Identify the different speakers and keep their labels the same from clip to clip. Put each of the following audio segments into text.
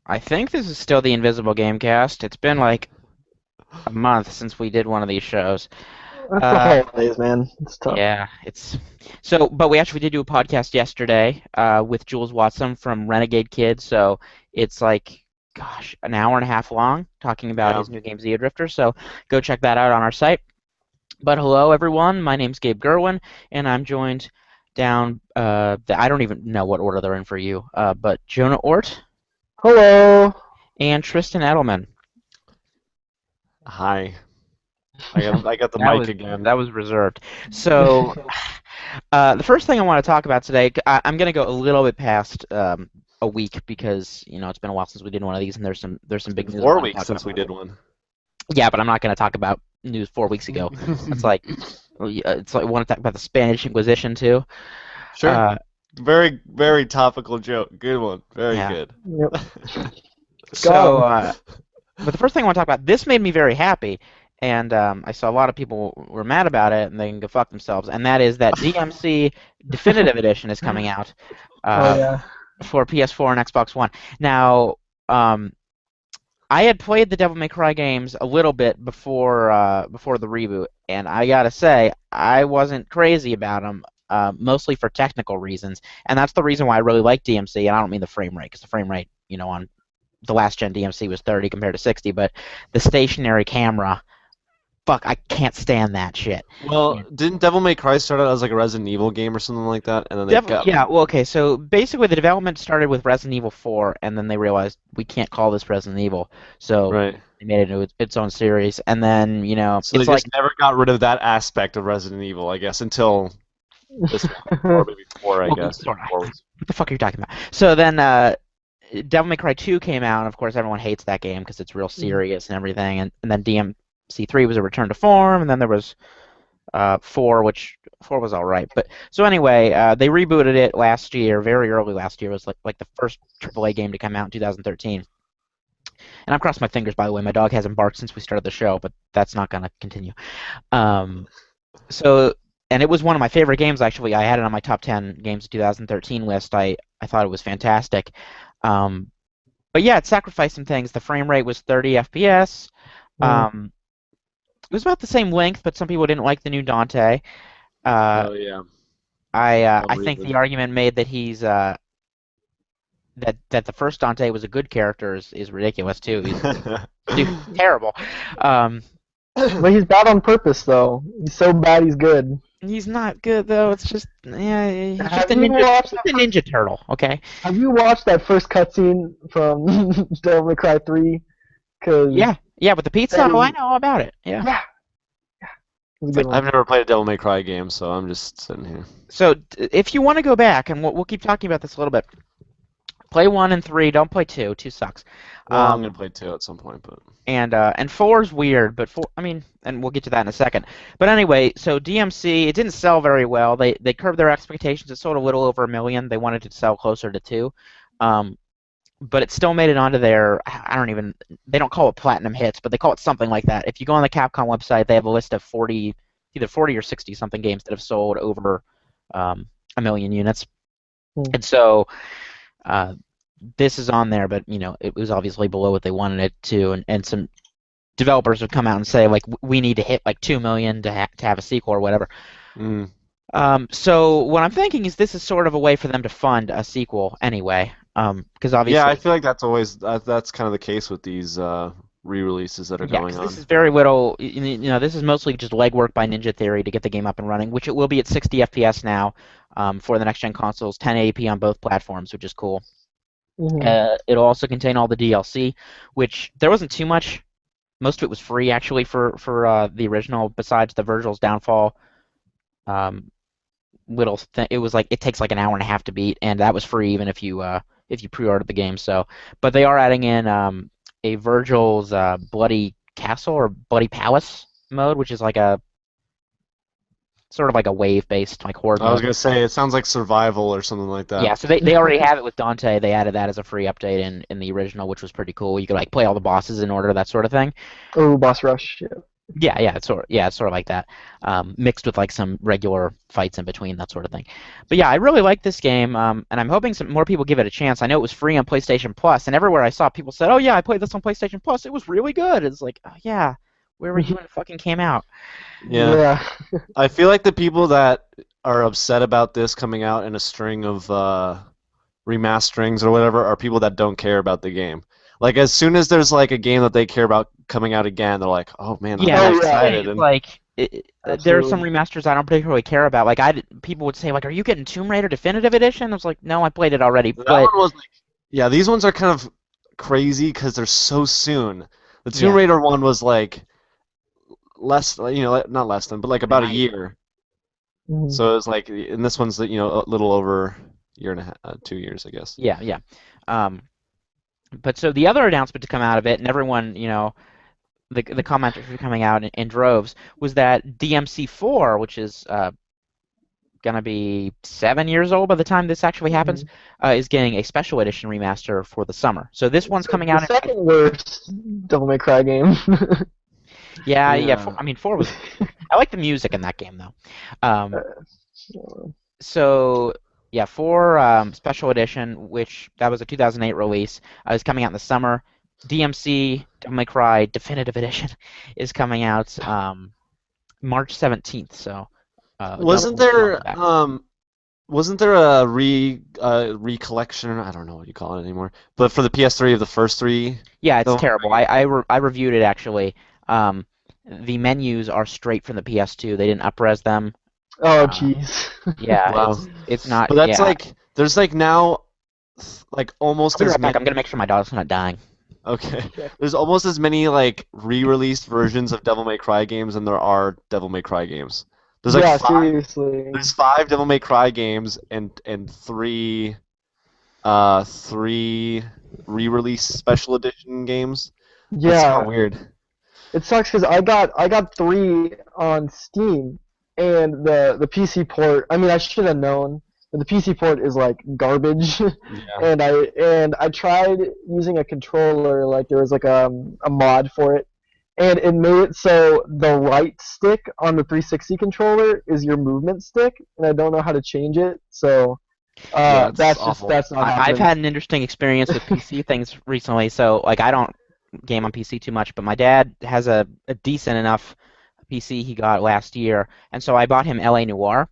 Speaker 1: I think this is still the Invisible Gamecast. It's been like a month since we did one of these shows.
Speaker 2: That's the
Speaker 1: Uh,
Speaker 2: holidays, man. It's tough.
Speaker 1: yeah, it's so. But we actually did do a podcast yesterday with Jules Watson from Renegade Kids. So it's like, gosh, an hour and a half long, talking about
Speaker 3: Yeah.
Speaker 1: his new game Zeo Drifter. So go check that out on our site. But hello, everyone. My name's Gabe Gerwin, and I'm joined down. I don't even know what order they're in for you. But Jonah Ort
Speaker 2: Hello.
Speaker 1: and Tristan Edelman.
Speaker 3: Hi. I got the
Speaker 1: That
Speaker 3: mic
Speaker 1: was
Speaker 3: again.
Speaker 1: that was reserved. So the first thing I want to talk about today, I'm going to go a little bit past a week because it's been a while since we did one of these, and there's some
Speaker 3: It's been
Speaker 1: big news I want to
Speaker 3: 4 weeks
Speaker 1: talk
Speaker 3: since
Speaker 1: about.
Speaker 3: we did one.
Speaker 1: Yeah, but I'm not going to talk about news 4 weeks ago. It's like I want to talk about the Spanish Inquisition too.
Speaker 3: Sure.
Speaker 1: Uh,
Speaker 3: Very, very topical joke. Good one. Very
Speaker 1: yeah.
Speaker 3: good.
Speaker 2: Yep.
Speaker 1: So,
Speaker 2: Go.
Speaker 1: but the first thing I want to talk about, this made me very happy, and I saw a lot of people were mad about it, and they can go fuck themselves. And that is that DMC Definitive Edition is coming out
Speaker 2: Oh
Speaker 1: uh,
Speaker 2: yeah.
Speaker 1: for PS4 and Xbox One. Now, I had played the Devil May Cry games a little bit before the reboot, and I gotta say I wasn't crazy about them, mostly for technical reasons, and that's the reason why I really like DMC. And I don't mean the frame rate, because the frame rate, on the last gen DMC was 30 compared to 60, but the stationary camera, fuck, I can't stand that shit.
Speaker 3: Well, didn't Devil May Cry start out as like a Resident Evil game or something like that? And then they got
Speaker 1: Yeah, well, okay, so basically the development started with Resident Evil 4, and then they realized we can't call this Resident Evil, so
Speaker 3: right.
Speaker 1: they made it into its own series, and then,
Speaker 3: So they
Speaker 1: it's like,
Speaker 3: just never got rid of that aspect of Resident Evil, I guess, until this one, or maybe four, I
Speaker 1: well,
Speaker 3: guess.
Speaker 1: sorry,
Speaker 3: Four
Speaker 1: what
Speaker 3: was.
Speaker 1: the fuck are you talking about? So then, Devil May Cry 2 came out, and of course everyone hates that game because it's real serious and everything, and then DMC3 was a return to form, and then there was 4, which 4 was all right. But so anyway, they rebooted it last year, very early last year. It was like the first AAA game to come out in 2013. And I'm crossing my fingers, by the way. My dog hasn't barked since we started the show, but that's not going to continue. Um, so, and it was one of my favorite games, actually. I had it on my top 10 games of 2013 list. I thought it was fantastic. Um, but yeah, it sacrificed some things. The frame rate was 30 FPS.
Speaker 2: Mm.
Speaker 1: Um, it was about the same length, but some people didn't like the new Dante. Uh,
Speaker 3: Oh yeah.
Speaker 1: I think
Speaker 3: Unreal.
Speaker 1: the argument made that he's that the first Dante was a good character is ridiculous too. He's terrible. Um,
Speaker 2: But he's bad on purpose, though. He's so bad he's good.
Speaker 1: he's not good though. It's just, yeah, he's just
Speaker 2: Have
Speaker 1: a
Speaker 2: you
Speaker 1: ninja.
Speaker 2: watched
Speaker 1: He's a ninja turtle. Okay.
Speaker 2: Have you watched that first cutscene from Devil May Cry 3? Cause
Speaker 1: Yeah, yeah, with the pizza.
Speaker 2: that
Speaker 1: Oh, I
Speaker 2: is,
Speaker 1: know all about it. Yeah.
Speaker 2: yeah, it's a
Speaker 1: It's like,
Speaker 2: good
Speaker 3: I've
Speaker 2: one.
Speaker 3: never played a Devil May Cry game, so I'm just sitting here.
Speaker 1: so if you want to go back, and we'll keep talking about this a little bit. Play 1 and 3. Don't play 2. 2 sucks.
Speaker 3: Well, I'm
Speaker 1: Um,
Speaker 3: gonna play two at some point, but
Speaker 1: and 4's weird, but 4, I mean, and we'll get to that in a second. But anyway, so DMC, it didn't sell very well. They curbed their expectations. It sold a little over 1 million. They wanted it to sell closer to 2. Um, but it still made it onto their, I don't even, they don't call it platinum hits, but they call it something like that. If you go on the Capcom website, they have a list of 40, either 40 or 60 something games that have sold over 1 million units.
Speaker 2: Mm.
Speaker 1: And so uh, this is on there, but it was obviously below what they wanted it to, and some developers would come out and say like, we need to hit like 2 million to have a sequel or whatever.
Speaker 3: mm.
Speaker 1: So what I'm thinking is this is sort of a way for them to fund a sequel anyway, because
Speaker 3: Yeah, I
Speaker 1: obviously,
Speaker 3: feel like that's kind of the case with these re-releases that are
Speaker 1: yeah,
Speaker 3: going
Speaker 1: 'cause this
Speaker 3: on.
Speaker 1: is very little. This is mostly just legwork by Ninja Theory to get the game up and running, which it will be at 60 FPS now, for the next gen consoles, 1080p on both platforms, which is cool.
Speaker 2: Hmm.
Speaker 1: It'll also contain all the DLC, which there wasn't too much. Most of it was free actually for the original, besides the Virgil's Downfall. Um, it was like it takes like an hour and a half to beat, and that was free even if you pre-ordered the game. So, but they are adding in a Virgil's Bloody Castle or Bloody Palace mode, which is like a sort of like a wave-based like horde
Speaker 3: I was
Speaker 1: mode.
Speaker 3: gonna say it sounds like survival or something like that.
Speaker 1: Yeah, so they already have it with Dante. They added that as a free update in the original, which was pretty cool. You could like play all the bosses in order, that sort of thing.
Speaker 2: Oh, boss rush. Yeah.
Speaker 1: Yeah, it's sort of like that, mixed with like some regular fights in between, that sort of thing. But yeah, I really like this game, and I'm hoping some more people give it a chance. I know it was free on PlayStation Plus, and everywhere I saw, people said, "Oh yeah, I played this on PlayStation Plus. It was really good." It's like, oh yeah, where were you when it fucking came out?
Speaker 3: Yeah.
Speaker 2: Yeah.
Speaker 3: I feel like the people that are upset about this coming out in a string of remasterings or whatever are people that don't care about the game. Like as soon as there's like a game that they care about coming out again, they're like, "Oh man, I'm
Speaker 1: Yeah,
Speaker 3: really
Speaker 2: Oh
Speaker 1: that's the
Speaker 2: yeah.
Speaker 1: thing.
Speaker 3: excited!"
Speaker 1: It's
Speaker 3: And
Speaker 1: like there are some
Speaker 2: Absolutely.
Speaker 1: remasters I don't particularly care about. Like people would say, like, "Are you getting Tomb Raider Definitive Edition?" I was like, "No, I played it already."
Speaker 3: that
Speaker 1: But
Speaker 3: one was like, yeah, these ones are kind of crazy because they're so soon. The Tomb
Speaker 1: yeah,
Speaker 3: Raider one was like less, not less than, but like about a
Speaker 1: right.
Speaker 3: year.
Speaker 2: Mhm.
Speaker 3: So it's like, and this one's a little over a year and a half, 2 years, I guess.
Speaker 1: Yeah, yeah. Um, but so the other announcement to come out of it, and everyone, the commenters were coming out in droves, was that DMC4, which is gonna be 7 years old by the time this actually happens,
Speaker 2: Mhm.
Speaker 1: is getting a special edition remaster for the summer. So this one's
Speaker 2: So
Speaker 1: coming
Speaker 2: the
Speaker 1: out in,
Speaker 2: second worst Devil May Cry game.
Speaker 1: yeah, yeah.
Speaker 3: Yeah.
Speaker 1: I mean, four was. I like the music in that game though. Um,
Speaker 2: Uh,
Speaker 1: so yeah, four special edition, which that was a 2008 release, is coming out in the summer. DMC Devil May Cry Definitive Edition is coming out March 17th. So another
Speaker 3: Wasn't
Speaker 1: two months
Speaker 3: there
Speaker 1: back.
Speaker 3: wasn't there a recollection? I don't know what you call it anymore. But for the PS3 of the first three,
Speaker 1: Yeah, it's
Speaker 3: Devil May
Speaker 1: terrible.
Speaker 3: Cry games?
Speaker 1: I reviewed it actually. Um, the menus are straight from the PS2. They didn't upres them.
Speaker 2: oh
Speaker 1: Uh,
Speaker 2: jeez.
Speaker 1: yeah,
Speaker 3: Wow.
Speaker 1: it's not.
Speaker 3: But that's
Speaker 1: Yeah,
Speaker 3: like there's like now like
Speaker 1: I'll
Speaker 3: almost
Speaker 1: be
Speaker 3: as
Speaker 1: right back.
Speaker 3: many.
Speaker 1: I'm gonna make sure my dog's not dying.
Speaker 3: Okay.
Speaker 2: Okay.
Speaker 3: There's almost as many like re-released versions of Devil May Cry games than there are Devil May Cry games. There's like
Speaker 2: Yeah,
Speaker 3: five.
Speaker 2: seriously.
Speaker 3: There's five Devil May Cry games and three re-release special edition games. That's so
Speaker 2: Yeah,
Speaker 3: weird.
Speaker 2: it sucks because I got three on Steam, and the PC port. I mean, I should have known, but the PC port is like garbage.
Speaker 3: Yeah.
Speaker 2: And I tried using a controller, like there was like a mod for it, and it made it so the right stick on the 360 controller is your movement stick, and I don't know how to change it. So
Speaker 3: Yeah, it's awful.
Speaker 2: that's not
Speaker 1: I've
Speaker 2: happening.
Speaker 1: had an interesting experience with PC things recently. So like I don't game on PC too much, but my dad has a decent enough PC he got last year, and so I bought him LA Noire.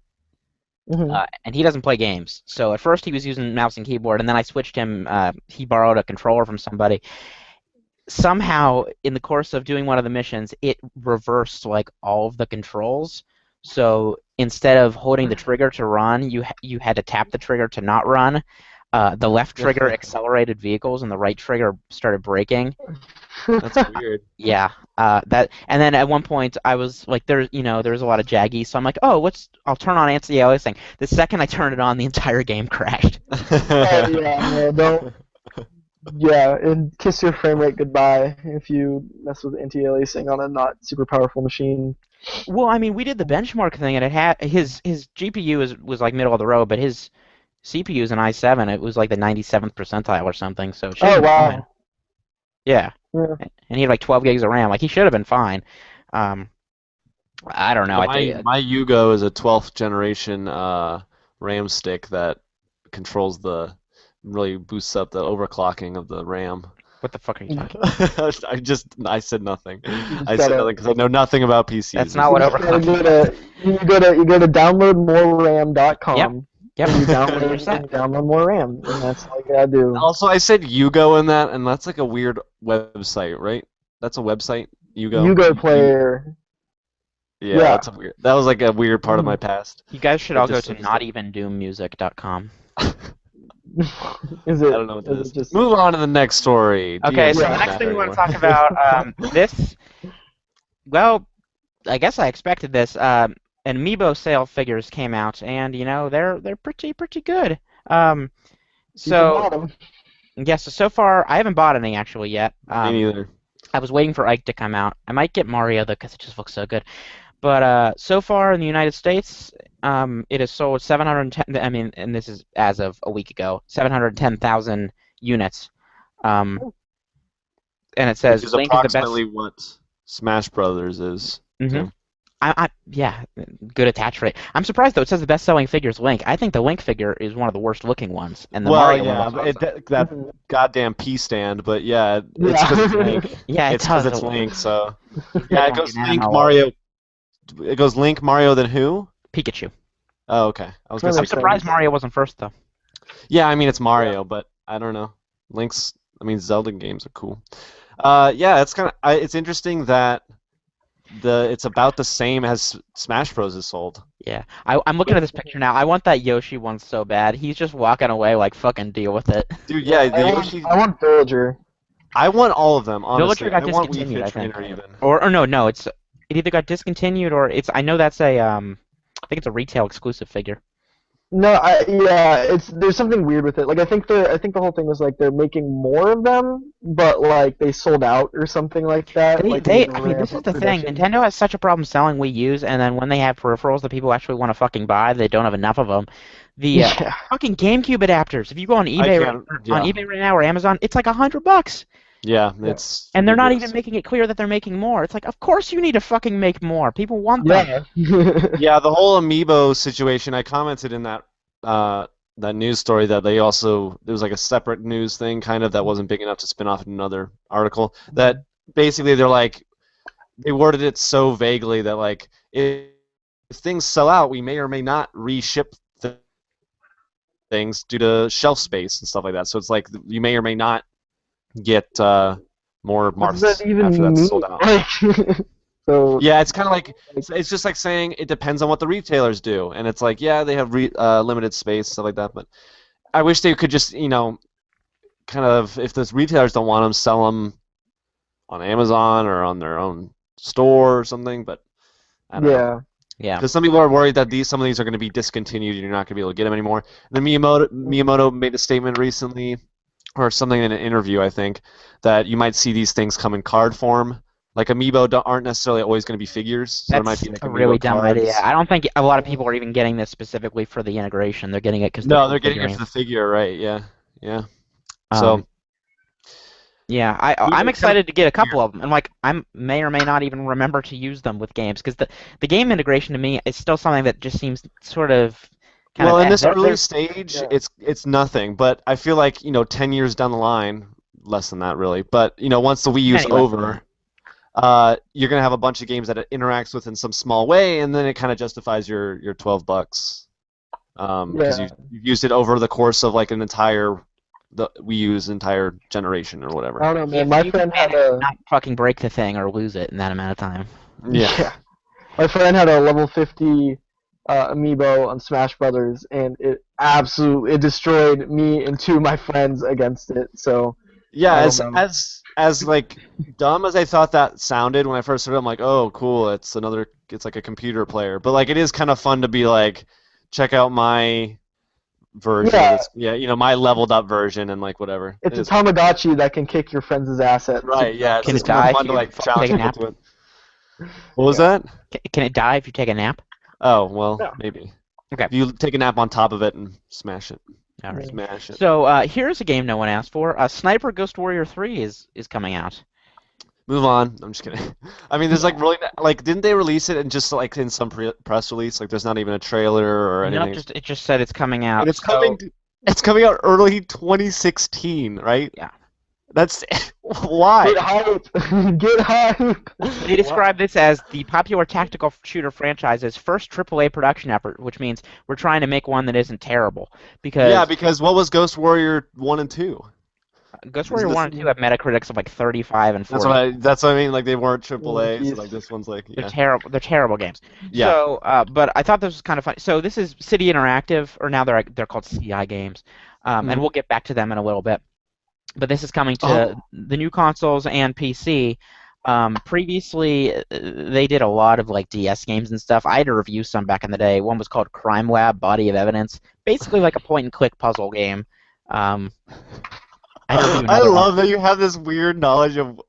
Speaker 2: Hmm.
Speaker 1: And he doesn't play games. So at first he was using mouse and keyboard, and then I switched him. He borrowed a controller from somebody. Somehow, in the course of doing one of the missions, it reversed like all of the controls. So instead of holding the trigger to run, you had to tap the trigger to not run. The left trigger accelerated vehicles, and the right trigger started braking.
Speaker 3: That's weird.
Speaker 1: Yeah, that, and then at one point I was like, there's a lot of jaggy, so I'm like, oh, I'll turn on anti-aliasing. The second I turned it on, the entire game crashed.
Speaker 2: Oh yeah, no, don't. Yeah, and kiss your frame rate goodbye if you mess with anti-aliasing on a not super powerful machine.
Speaker 1: Well, I mean, we did the benchmark thing, and it had his GPU was like middle of the road, but his CPU is an i7. It was like the 97th percentile or something, so it should have
Speaker 2: Oh
Speaker 1: been fine.
Speaker 2: wow.
Speaker 1: Yeah,
Speaker 2: Yeah.
Speaker 1: and he had like 12 gigs of RAM. Like he should have been fine. Um, I don't know.
Speaker 3: Yeah, my Yugo is a 12th generation RAM stick that controls really boosts up the overclocking of the RAM.
Speaker 1: what the fuck are you
Speaker 2: You
Speaker 1: talking about?
Speaker 3: I said nothing.
Speaker 2: just
Speaker 3: I said
Speaker 2: gotta
Speaker 3: nothing because I know nothing about
Speaker 1: That's
Speaker 3: PCs.
Speaker 1: not
Speaker 3: Just
Speaker 1: what
Speaker 2: you just gotta
Speaker 1: overclocking
Speaker 2: go
Speaker 1: does.
Speaker 2: to you go to
Speaker 1: Yep,
Speaker 2: downloadmoreram.com
Speaker 1: yep.
Speaker 2: and you
Speaker 1: And you're
Speaker 2: download
Speaker 1: set.
Speaker 2: and download more RAM, and that's all you gotta do.
Speaker 3: also I said Yugo in that, and that's like a weird website, right? That's a website, Yugo.
Speaker 2: Yugo
Speaker 3: You,
Speaker 2: player.
Speaker 3: yeah,
Speaker 2: Yeah.
Speaker 3: that's a weird. That was like a weird part of my
Speaker 2: Mhm.
Speaker 3: past.
Speaker 1: You guys should
Speaker 3: It
Speaker 1: all go
Speaker 3: just
Speaker 1: to
Speaker 3: seems like
Speaker 1: notevendoommusic.com.
Speaker 2: Is
Speaker 3: I
Speaker 2: it
Speaker 3: don't know what
Speaker 2: is
Speaker 3: that
Speaker 2: it
Speaker 3: is.
Speaker 2: just
Speaker 3: Move on to the next story.
Speaker 1: Okay, so
Speaker 3: DMC
Speaker 1: the
Speaker 3: is
Speaker 2: yeah.
Speaker 1: next
Speaker 3: not
Speaker 1: thing
Speaker 3: there
Speaker 1: we want to
Speaker 3: anymore.
Speaker 1: talk about, this, well, I guess I expected this. An Amiibo sale figures came out, and they're pretty good. Um,
Speaker 2: People
Speaker 1: so
Speaker 2: bought them.
Speaker 1: yeah, so far I haven't bought any actually yet.
Speaker 3: Me neither.
Speaker 1: I was waiting for Ike to come out. I might get Mario though, because it just looks so good. But so far in the United States, it has sold 710. I mean, and this is as of a week ago, 710,000 units. Um, and it
Speaker 3: Which
Speaker 1: says
Speaker 3: is
Speaker 1: Link is the best.
Speaker 3: approximately what? Smash Brothers is.
Speaker 1: Mm-hmm.
Speaker 3: Too.
Speaker 1: Yeah, good attach rate. I'm surprised though. It says the best-selling figure is Link. I think the Link figure is one of the worst-looking ones, and the
Speaker 3: Well,
Speaker 1: Mario one
Speaker 3: yeah,
Speaker 1: looks
Speaker 3: but
Speaker 1: awesome.
Speaker 3: that
Speaker 2: Mhm.
Speaker 3: goddamn P stand, but yeah, it's because it's
Speaker 2: Yeah.
Speaker 3: Link.
Speaker 1: Yeah, it
Speaker 3: It's because
Speaker 1: does.
Speaker 3: it's Link, so
Speaker 1: I
Speaker 3: yeah, it
Speaker 1: don't
Speaker 3: goes
Speaker 1: get it. I don't
Speaker 3: Link,
Speaker 1: know why.
Speaker 3: Mario. It goes Link, Mario, then who?
Speaker 1: Pikachu.
Speaker 3: Oh, okay. I was gonna
Speaker 2: That
Speaker 3: say
Speaker 1: I'm
Speaker 2: makes
Speaker 1: surprised
Speaker 2: sense.
Speaker 3: Pikachu.
Speaker 1: Mario wasn't first though.
Speaker 3: Yeah, I mean it's
Speaker 2: Yeah.
Speaker 3: Mario, but I don't know. Link's, I mean Zelda games are cool. Yeah, it's kind of it's interesting that it's about the same as Smash Bros. Is sold.
Speaker 1: Yeah, I'm looking at this picture now. I want that Yoshi one so bad. He's just walking away like fucking deal with it.
Speaker 3: Dude,
Speaker 2: Yeah.
Speaker 3: yeah, the
Speaker 2: I want
Speaker 3: Yoshi.
Speaker 2: I want Villager.
Speaker 3: I want all of them,
Speaker 1: Villager
Speaker 3: honestly.
Speaker 1: got
Speaker 3: I want Wii
Speaker 1: discontinued,
Speaker 3: Fit
Speaker 1: I think,
Speaker 3: Trainer even.
Speaker 1: or no, it either got discontinued or it's. I know that's I think it's a retail exclusive figure.
Speaker 2: No, yeah, there's something weird with it. Like I think the whole thing was like they're making more of them, but like they sold out or something like that. Like they need to
Speaker 1: I mean,
Speaker 2: ramp
Speaker 1: this is
Speaker 2: up
Speaker 1: the thing.
Speaker 2: production.
Speaker 1: Nintendo has such a problem selling Wii U's, and then when they have peripherals that people actually want to fucking buy, they don't have enough of them. The
Speaker 2: Yeah.
Speaker 1: fucking GameCube adapters. If you go on
Speaker 3: I
Speaker 1: eBay
Speaker 3: can't.
Speaker 1: on
Speaker 3: Yeah,
Speaker 1: eBay right now or Amazon, it's like $100.
Speaker 3: yeah,
Speaker 2: Yeah.
Speaker 3: it's
Speaker 1: And they're not even
Speaker 3: ridiculous.
Speaker 1: making it clear that they're making more. It's like, of course you need to fucking make more. People want them.
Speaker 2: Yeah.
Speaker 3: Yeah, the whole amiibo situation. I commented in that news story that they also there was like a separate news thing kind of that wasn't big enough to spin off in another article. That basically they're like they worded it so vaguely that like if things sell out, we may or may not reship things due to shelf space and stuff like that. So it's like you may or may not get more
Speaker 2: What does that
Speaker 3: Marths after
Speaker 2: even
Speaker 3: that's
Speaker 2: mean?
Speaker 3: sold out.
Speaker 2: Like, so
Speaker 3: Yeah, it's kind of like
Speaker 2: like,
Speaker 3: it's just like saying it depends on what the retailers do, and it's like yeah, they have limited space stuff like that, but I wish they could just kind of if the retailers don't want them, sell them on Amazon or on their own store or something. But I don't know
Speaker 2: yeah.
Speaker 1: Yeah.
Speaker 3: because some people are worried that some of these are going to be discontinued and you're not going to be able to get them anymore. And then Miyamoto made a statement recently or something in an interview, I think, that you might see these things come in card form. Like amiibo aren't necessarily always going to be figures, so there might
Speaker 1: That's
Speaker 3: be like
Speaker 1: a really
Speaker 3: amiibo
Speaker 1: dumb idea.
Speaker 3: cards.
Speaker 1: I don't think a lot of people are even getting this specifically for the integration. They're getting it because they're
Speaker 3: No,
Speaker 1: cool
Speaker 3: they're getting it for
Speaker 1: figurines.
Speaker 3: the figure, right? Yeah, yeah.
Speaker 1: Um,
Speaker 3: So
Speaker 1: yeah, I'm
Speaker 3: it's kind of
Speaker 1: excited to get a couple
Speaker 3: weird.
Speaker 1: of them, and like I may or may not even remember to use them with games because the game integration to me is still something that just seems sort of kind of
Speaker 3: Well, in this early
Speaker 1: They're
Speaker 3: stage,
Speaker 2: Yeah.
Speaker 3: it's nothing. But I feel like 10 years down the line, less than that really. But once the Wii U's
Speaker 1: many less than
Speaker 3: over,
Speaker 1: that.
Speaker 3: you're gonna have a bunch of games that it interacts with in some small way, and then it kind of justifies your $12. Because
Speaker 2: Yeah.
Speaker 3: you've used it over the course of like the Wii U's entire generation or whatever.
Speaker 2: I don't know, man.
Speaker 1: If
Speaker 2: My
Speaker 1: you can
Speaker 2: friend had
Speaker 1: manage to
Speaker 2: a
Speaker 1: not fucking break the thing or lose it in that amount of time.
Speaker 3: Yeah.
Speaker 2: yeah. My friend had a level 50 amiibo on Smash Brothers, and it destroyed me and two of my friends against it. So
Speaker 3: Yeah,
Speaker 2: I don't
Speaker 3: as
Speaker 2: know.
Speaker 3: as like dumb as I thought that sounded when I first heard it, I'm like, oh, cool, it's like a computer player. But like, it is kind of fun to be like, check out my version of
Speaker 2: Yeah,
Speaker 3: this. Yeah, my leveled up version and like whatever.
Speaker 2: it's
Speaker 3: It
Speaker 2: a
Speaker 3: is fun.
Speaker 2: Tamagotchi that can kick your friends' ass at
Speaker 3: Right?
Speaker 2: Super
Speaker 3: Yeah, it's
Speaker 1: Can
Speaker 3: just
Speaker 1: it
Speaker 2: Mario.
Speaker 3: kind of
Speaker 1: die if
Speaker 3: fun to
Speaker 1: you
Speaker 3: like challenge
Speaker 1: take a
Speaker 3: people
Speaker 1: nap?
Speaker 3: to it. What was
Speaker 2: Yeah.
Speaker 3: that?
Speaker 1: Can it die if you take a nap?
Speaker 3: Oh, well,
Speaker 2: Yeah.
Speaker 3: maybe.
Speaker 1: Okay.
Speaker 3: If you take a nap on top of it and smash it,
Speaker 1: All right.
Speaker 3: smash it.
Speaker 1: So here's a game no one asked for. Sniper Ghost Warrior 3 is coming out.
Speaker 3: Move on. I'm just kidding. I mean, there's like really like didn't they release it and just like in some press release? Like there's not even a trailer or
Speaker 1: Nope,
Speaker 3: anything.
Speaker 1: it just said it's coming out.
Speaker 3: And it's
Speaker 1: So
Speaker 3: it's coming out early 2016, right?
Speaker 1: yeah.
Speaker 3: That's why.
Speaker 2: Get hype! Get hype!
Speaker 1: They describe this as the popular tactical shooter franchise's first AAA production effort, which means we're trying to make one that isn't terrible. Because
Speaker 3: Yeah, because what was Ghost Warrior 1 and 2?
Speaker 1: Ghost
Speaker 3: Is
Speaker 1: Warrior
Speaker 3: this-
Speaker 1: 1 and 2 have Metacritics of like 35 and 40.
Speaker 3: That's what I mean. Like they weren't AAA, so
Speaker 2: Jeez.
Speaker 3: like this one's like
Speaker 1: They're
Speaker 3: yeah.
Speaker 1: terrible. They're terrible games.
Speaker 3: Yeah.
Speaker 1: So, but I thought this was kind of funny. So this is City Interactive, or now they're called CI Games, and
Speaker 3: Mhm.
Speaker 1: we'll get back to them in a little bit. But this is coming to
Speaker 3: Oh.
Speaker 1: the new consoles and PC. Previously, they did a lot of like DS games and stuff. I had to review some back in the day. One was called Crime Lab: Body of Evidence, basically like a point-and-click puzzle game. I had to review
Speaker 3: I
Speaker 1: another one.
Speaker 3: love that you have this weird knowledge of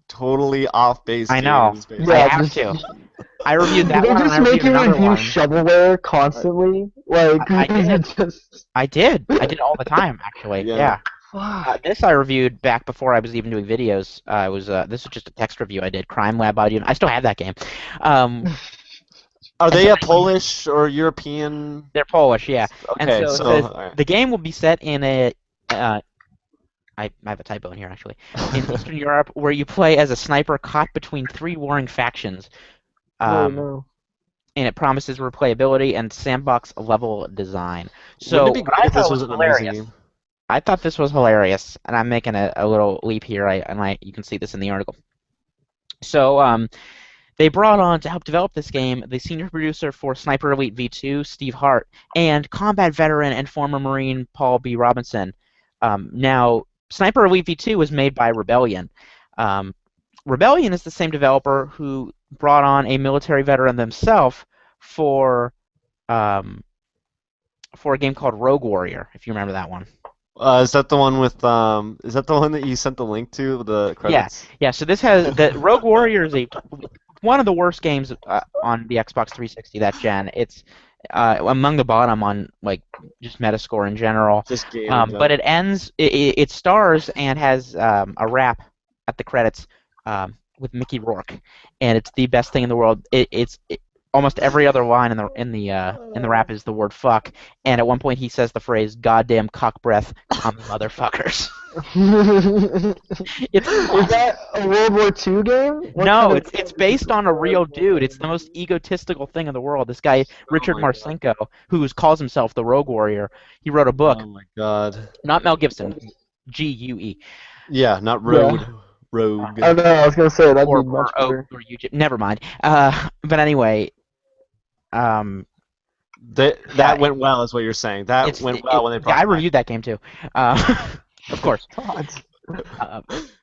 Speaker 3: totally off-base
Speaker 1: I know.
Speaker 3: games.
Speaker 1: I
Speaker 3: Basically.
Speaker 1: have to. I reviewed that
Speaker 2: Do they
Speaker 1: one, and
Speaker 2: just
Speaker 1: I
Speaker 2: make
Speaker 1: reviewed
Speaker 2: you
Speaker 1: another
Speaker 2: review
Speaker 1: one.
Speaker 2: shovelware constantly? Like,
Speaker 1: I did.
Speaker 2: just
Speaker 1: I did all the time, actually.
Speaker 3: Yeah.
Speaker 1: Yeah.
Speaker 2: Fuck.
Speaker 1: This I reviewed back before I was even doing videos. This was just a text review I did. Crime Lab Audio. I still have that game. Um,
Speaker 3: Are
Speaker 1: and
Speaker 3: they
Speaker 1: so
Speaker 3: a
Speaker 1: anyway,
Speaker 3: Polish or European?
Speaker 1: they're Polish, yeah. And
Speaker 3: Okay,
Speaker 1: so it
Speaker 3: so
Speaker 1: says
Speaker 3: all right.
Speaker 1: the game will be set in a. I have a typo in here actually. In Eastern Europe, where you play as a sniper caught between three warring factions.
Speaker 2: Oh
Speaker 1: Um,
Speaker 2: no.
Speaker 1: and it promises replayability and sandbox level design.
Speaker 3: Wouldn't
Speaker 1: So
Speaker 3: it be
Speaker 1: what
Speaker 3: great
Speaker 1: I
Speaker 3: if this
Speaker 1: thought
Speaker 3: was
Speaker 1: was
Speaker 3: an amazing
Speaker 1: hilarious.
Speaker 3: game?
Speaker 1: I thought this was hilarious, and I'm making a little leap here. You can see this in the article. So they brought on to help develop this game the senior producer for Sniper Elite V2, Steve Hart, and combat veteran and former Marine Paul B. Robinson. Now, Sniper Elite V2 was made by Rebellion. Um, Rebellion is the same developer who brought on a military veteran themselves for um, for a game called Rogue Warrior, if you remember that one.
Speaker 3: Is that the one with Is that the one that you sent the link to the
Speaker 1: Yeah,
Speaker 3: credits?
Speaker 1: yeah. So this has the Rogue Warrior is one of the worst games on the Xbox 360 that gen. It's among the bottom on like just Metascore in general.
Speaker 3: Just game in
Speaker 1: But
Speaker 3: general.
Speaker 1: it stars and has a rap at the credits with Mickey Rourke, and it's the best thing in the world. Almost every other line in the rap is the word fuck, and at one point he says the phrase "goddamn cock breath, commie motherfuckers." It's
Speaker 2: Is that a World War II game? What
Speaker 1: No,
Speaker 2: kind of
Speaker 1: it's based on a real dude. It's the most egotistical thing in the world. This guy,
Speaker 3: Oh
Speaker 1: Richard
Speaker 3: my god.
Speaker 1: Marcinko, who calls himself the Rogue Warrior, he wrote a book,
Speaker 3: Oh my god.
Speaker 1: not Mel Gibson, Gue,
Speaker 3: Yeah, not
Speaker 2: Yeah.
Speaker 3: Road. Rogue.
Speaker 2: I know. I was gonna say that'd be
Speaker 1: or
Speaker 2: much better.
Speaker 1: YouTube. Never mind. But anyway, um, yeah,
Speaker 3: That went well, is what you're saying. That went well when they
Speaker 1: yeah,
Speaker 3: brought
Speaker 1: I
Speaker 3: it back.
Speaker 1: reviewed that game too, of course.
Speaker 2: God.
Speaker 1: Uh,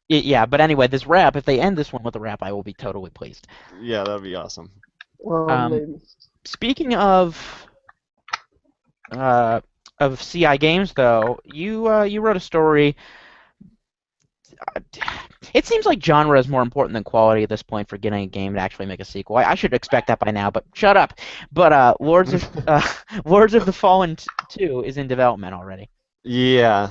Speaker 1: yeah, but anyway, this rap, if they end this one with a rap, I will be totally pleased.
Speaker 3: Yeah, that'd be awesome.
Speaker 2: Well,
Speaker 1: Um,
Speaker 2: maybe.
Speaker 1: Speaking uh, of CI games, though, you wrote a story. It seems like genre is more important than quality at this point for getting a game to actually make a sequel. I should expect that by now, but shut up. But Lords of the Fallen 2 is in development already.
Speaker 3: Yeah.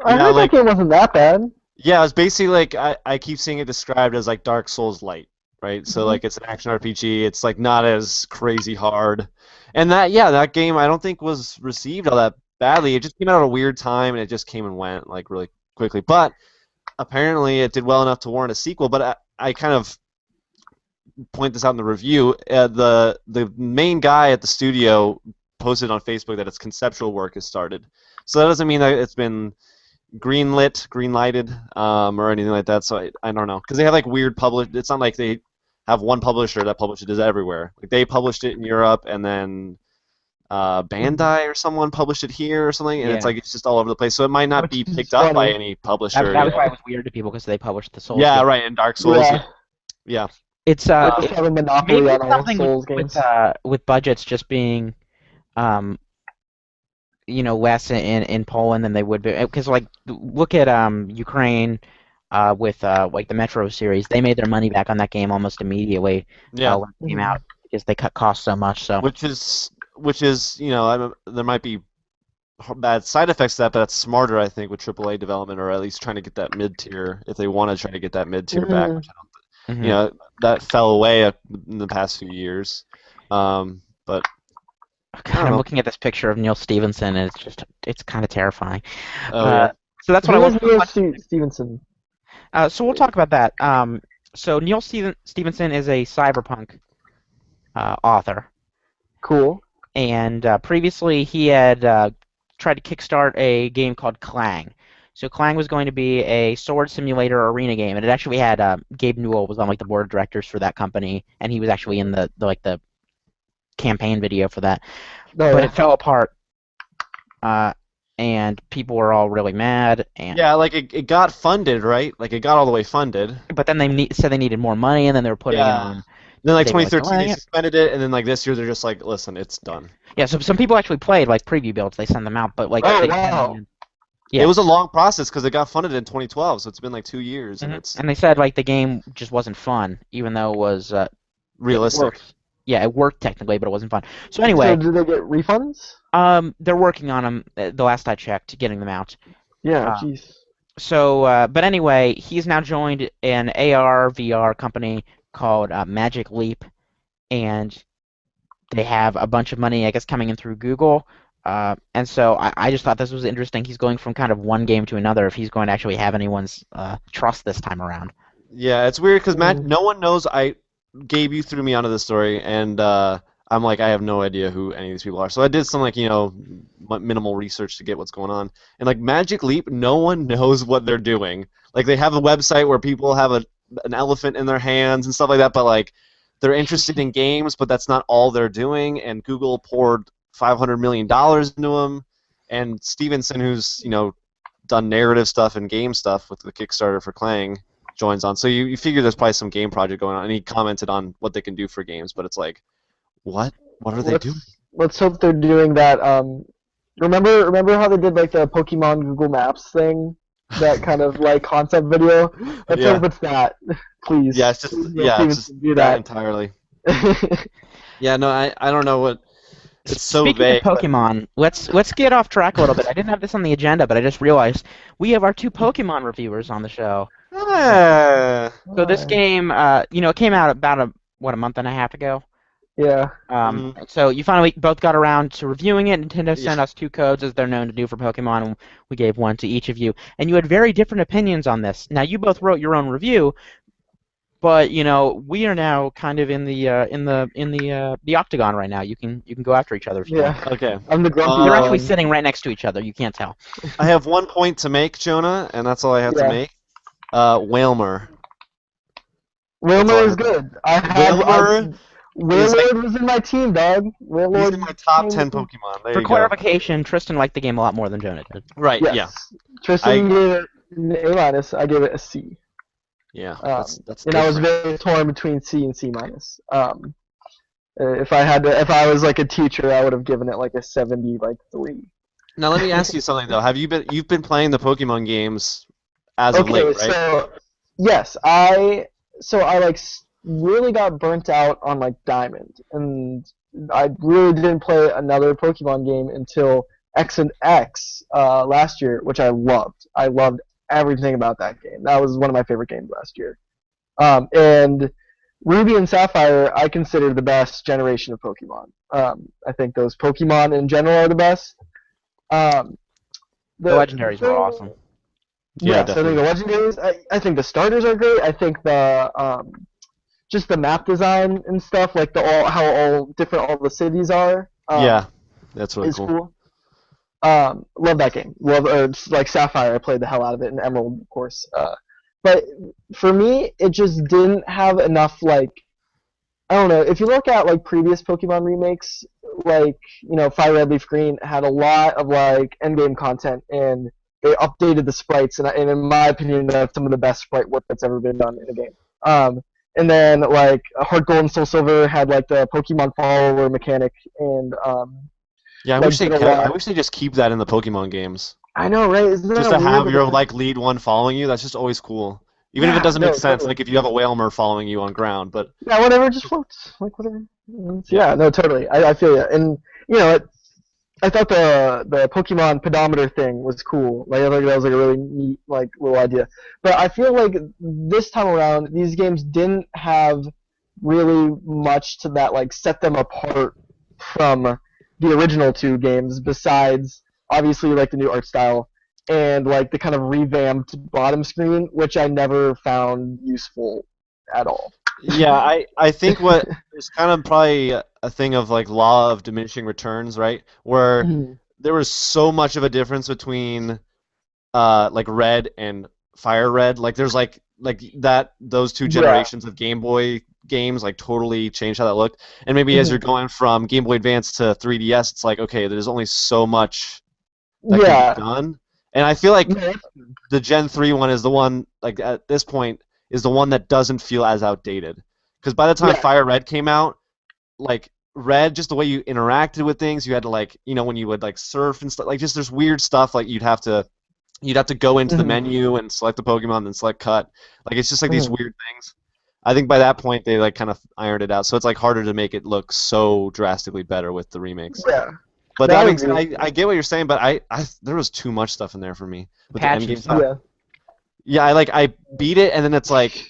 Speaker 2: I
Speaker 3: Yeah,
Speaker 2: heard that
Speaker 3: like
Speaker 2: game wasn't that bad.
Speaker 3: yeah, it's basically like I keep seeing it described as like Dark Souls light, right? So
Speaker 2: Mhm.
Speaker 3: like it's an action RPG. It's like not as crazy hard. And that game I don't think was received all that badly. It just came out at a weird time and it just came and went like really quickly. But apparently it did well enough to warrant a sequel. But I kind of point this out in the review. The main guy at the studio posted on Facebook that its conceptual work has started. So that doesn't mean that it's been green-lighted, or anything like that. So I don't know, because they have like weird publish. It's not like they have one publisher that publishes it everywhere. Like they published it in Europe, and then Bandai or someone published it here or something, and it's
Speaker 1: Yeah,
Speaker 3: like it's just all over the place. So it might not
Speaker 2: Which
Speaker 3: be
Speaker 2: is
Speaker 3: picked up by
Speaker 2: funny.
Speaker 3: any
Speaker 1: that,
Speaker 3: publisher.
Speaker 1: that was why
Speaker 3: Yeah,
Speaker 1: it was weird to people because they published the Souls
Speaker 3: yeah,
Speaker 1: game.
Speaker 3: right. And Dark Souls, yeah,
Speaker 2: Yeah.
Speaker 3: yeah.
Speaker 1: It's
Speaker 2: They just have a monopoly
Speaker 1: maybe
Speaker 2: on
Speaker 1: it's
Speaker 2: all
Speaker 1: something
Speaker 2: Souls
Speaker 1: with
Speaker 2: games.
Speaker 1: with budgets just being um less in Poland than they would be because like look at Ukraine with like the Metro series. They made their money back on that game almost immediately
Speaker 3: Yeah.
Speaker 1: when it came
Speaker 2: Mhm.
Speaker 1: out because they cut costs so much. So
Speaker 3: Which is there might be bad side effects to that, but that's smarter, I think, with AAA development, or at least trying to get that mid tier if they want to try to get that mid tier back,
Speaker 2: Mhm.
Speaker 3: which
Speaker 1: mhm.
Speaker 3: that fell away in the past few years. But I
Speaker 1: God,
Speaker 3: don't
Speaker 1: I'm
Speaker 3: know.
Speaker 1: looking at this picture of Neil Stevenson and it's kind of terrifying.
Speaker 3: Oh
Speaker 1: Uh,
Speaker 3: yeah,
Speaker 1: so that's what I
Speaker 2: Who is
Speaker 1: looked
Speaker 2: Neil
Speaker 1: up.
Speaker 2: Stevenson?
Speaker 1: So we'll talk about that. So Neil Stevenson is a cyberpunk author.
Speaker 2: Cool.
Speaker 1: And previously he had tried to kickstart a game called Clang. So Clang was going to be a sword simulator arena game, and it actually had Gabe Newell was on like the board of directors for that company, and he was actually in the campaign video for that.
Speaker 2: Oh
Speaker 1: But
Speaker 2: yeah.
Speaker 1: it fell apart, and people were all really mad. And
Speaker 3: yeah. Like it got funded, right? Like it got all the way funded.
Speaker 1: but then said they needed more money, and then they were putting it
Speaker 3: Yeah.
Speaker 1: on.
Speaker 3: Then like
Speaker 1: They were like
Speaker 3: 2013, they
Speaker 1: delaying it.
Speaker 3: suspended it, and then like this year, they're just like, listen, it's done.
Speaker 1: Yeah, so some people actually played like preview builds. They send them out, but like
Speaker 2: Oh
Speaker 1: they said in the
Speaker 2: wow.
Speaker 1: end.
Speaker 3: It
Speaker 1: Yeah.
Speaker 3: was a long process because it got funded in 2012, so it's been like 2 years, and it's
Speaker 1: And they said like the game just wasn't fun, even though it was it
Speaker 3: realistic.
Speaker 1: worked. Yeah, it worked technically, but it wasn't fun. So
Speaker 2: So
Speaker 1: anyway,
Speaker 2: do they get refunds?
Speaker 1: they're working on them. The last I checked, getting them out.
Speaker 2: Yeah,
Speaker 1: Uh,
Speaker 2: jeez.
Speaker 1: but anyway, he's now joined an AR VR company called Magic Leap, and they have a bunch of money, I guess, coming in through Google. And so I just thought this was interesting. He's going from kind of one game to another if he's going to actually have anyone's trust this time around.
Speaker 3: Yeah, it's weird because Matt,
Speaker 2: Mm.
Speaker 3: no one knows. Gabe, you threw me onto the story, and I'm like, I have no idea who any of these people are. So I did some like minimal research to get what's going on. And like Magic Leap, no one knows what they're doing. Like they have a website where people have an elephant in their hands and stuff like that, but like they're interested in games, but that's not all they're doing. And Google poured $500 million into them. And Stevenson, who's done narrative stuff and game stuff with the Kickstarter for Clang, joins on. So you figure there's probably some game project going on, and he commented on what they can do for games, but it's like, what? What are they doing?
Speaker 2: Let's hope they're doing that. Remember how they did like the Pokemon Google Maps thing, that kind of like concept video. Let's
Speaker 3: Yeah.
Speaker 2: hope it's that. Please.
Speaker 3: Yeah, it's just
Speaker 2: Please,
Speaker 3: yeah, it's just
Speaker 2: do
Speaker 3: that
Speaker 2: that.
Speaker 3: entirely. Yeah, no, I don't know what. It's so
Speaker 1: Speaking
Speaker 3: vague.
Speaker 1: of Pokemon, let's get off track a little bit. I didn't have this on the agenda, but I just realized we have our two Pokemon reviewers on the show. So this game, it came out about a month and a half ago.
Speaker 2: Yeah.
Speaker 1: So you finally both got around to reviewing it. Nintendo
Speaker 3: Yeah.
Speaker 1: sent us 2 codes, as they're known to do for Pokemon, and we gave one to each of you. And you had very different opinions on this. Now you both wrote your own review, but we are now kind of in the octagon right now. You can go after each other if you want.
Speaker 2: Yeah.
Speaker 3: Okay.
Speaker 2: I'm the grumpy
Speaker 1: They're
Speaker 2: one.
Speaker 1: actually sitting right next to each other. You can't tell.
Speaker 3: I have 1 point to make, Jonah, and that's all I have to
Speaker 2: Yeah.
Speaker 3: make. Whalmer.
Speaker 2: Wailmer is good.
Speaker 3: Wailmer
Speaker 2: Wailord was in my team, dog.
Speaker 3: He's
Speaker 2: Wailord
Speaker 3: in my top
Speaker 2: came
Speaker 3: 10
Speaker 2: with-
Speaker 3: Pokemon. There
Speaker 1: For
Speaker 3: you go.
Speaker 1: clarification, Tristan liked the game a lot more than Jonah did.
Speaker 3: Right,
Speaker 2: Yes.
Speaker 3: yeah.
Speaker 2: Tristan gave it an A-. I gave it a C.
Speaker 3: Yeah, that's
Speaker 2: And I was
Speaker 3: different.
Speaker 2: very torn between C and C-. If I was like a teacher, I would have given it like a 73.
Speaker 3: Now let me ask you something though. You've been playing the Pokemon games as of late, right?
Speaker 2: So yes, I really got burnt out on like Diamond, and I really didn't play another Pokemon game until X and X last year, which I loved. I loved everything about that game. That was one of my favorite games last year. And Ruby and Sapphire, I consider the best generation of Pokemon. I think those Pokemon in general are the best.
Speaker 1: The legendaries were awesome.
Speaker 3: Yeah,
Speaker 2: Yes, I think the legendaries. I think the starters are great. I think the just the map design and stuff, like how all different all the cities are.
Speaker 3: Yeah, that's really
Speaker 2: is
Speaker 3: cool.
Speaker 2: cool. Love that game. It's like Sapphire. I played the hell out of it, and Emerald, of course. But for me, it just didn't have enough like. I don't know. If you look at like previous Pokemon remakes, like Fire Red, Leaf Green had a lot of like endgame content, and they updated the sprites, and in my opinion, that's some of the best sprite work that's ever been done in a game. And then like Heart Gold and Soul Silver had like the Pokemon follower mechanic, and
Speaker 3: Yeah, I
Speaker 2: like,
Speaker 3: wish they just keep that in the Pokemon games.
Speaker 2: I know, right? Isn't
Speaker 3: Just
Speaker 2: that
Speaker 3: to have
Speaker 2: weird?
Speaker 3: your like lead one following you, that's just always cool. Even if it doesn't make sense,
Speaker 2: totally.
Speaker 3: like if you have a Whalmer following you on ground, but
Speaker 2: Yeah, whatever, just floats. Like whatever. Yeah, no, totally. I feel you. And I thought the Pokemon pedometer thing was cool. Like I thought that was like a really neat like little idea. But I feel like this time around, these games didn't have really much to that like set them apart from the original 2 games. Besides, obviously, like the new art style and like the kind of revamped bottom screen, which I never found useful at all.
Speaker 3: yeah, I think what is kind of probably a thing of like law of diminishing returns, right? Where there was so much of a difference between like Red and Fire Red. Like there's like those 2 generations of Game Boy games like totally changed how that looked. And maybe as you're going from Game Boy Advance to 3DS, it's like okay, there's only so much that can be done. And I feel like the Gen 3 one is the one like at this point is the one that doesn't feel as outdated. Because by the time Fire Red came out, like Red, just the way you interacted with things, you had to like, when you would like surf and stuff, like just there's weird stuff like you'd have to go into the menu and select the Pokemon, then select cut. Like it's just like these weird things. I think by that point they like kind of ironed it out, so it's like harder to make it look so drastically better with the remakes.
Speaker 2: Yeah.
Speaker 3: But
Speaker 2: No,
Speaker 3: that
Speaker 2: I
Speaker 3: makes
Speaker 2: agree.
Speaker 3: I get what you're saying, but I there was too much stuff in there for me with the end
Speaker 1: Patch
Speaker 3: game
Speaker 1: and
Speaker 3: stuff.
Speaker 1: stuff.
Speaker 2: Yeah.
Speaker 3: Yeah, I beat it, and then it's like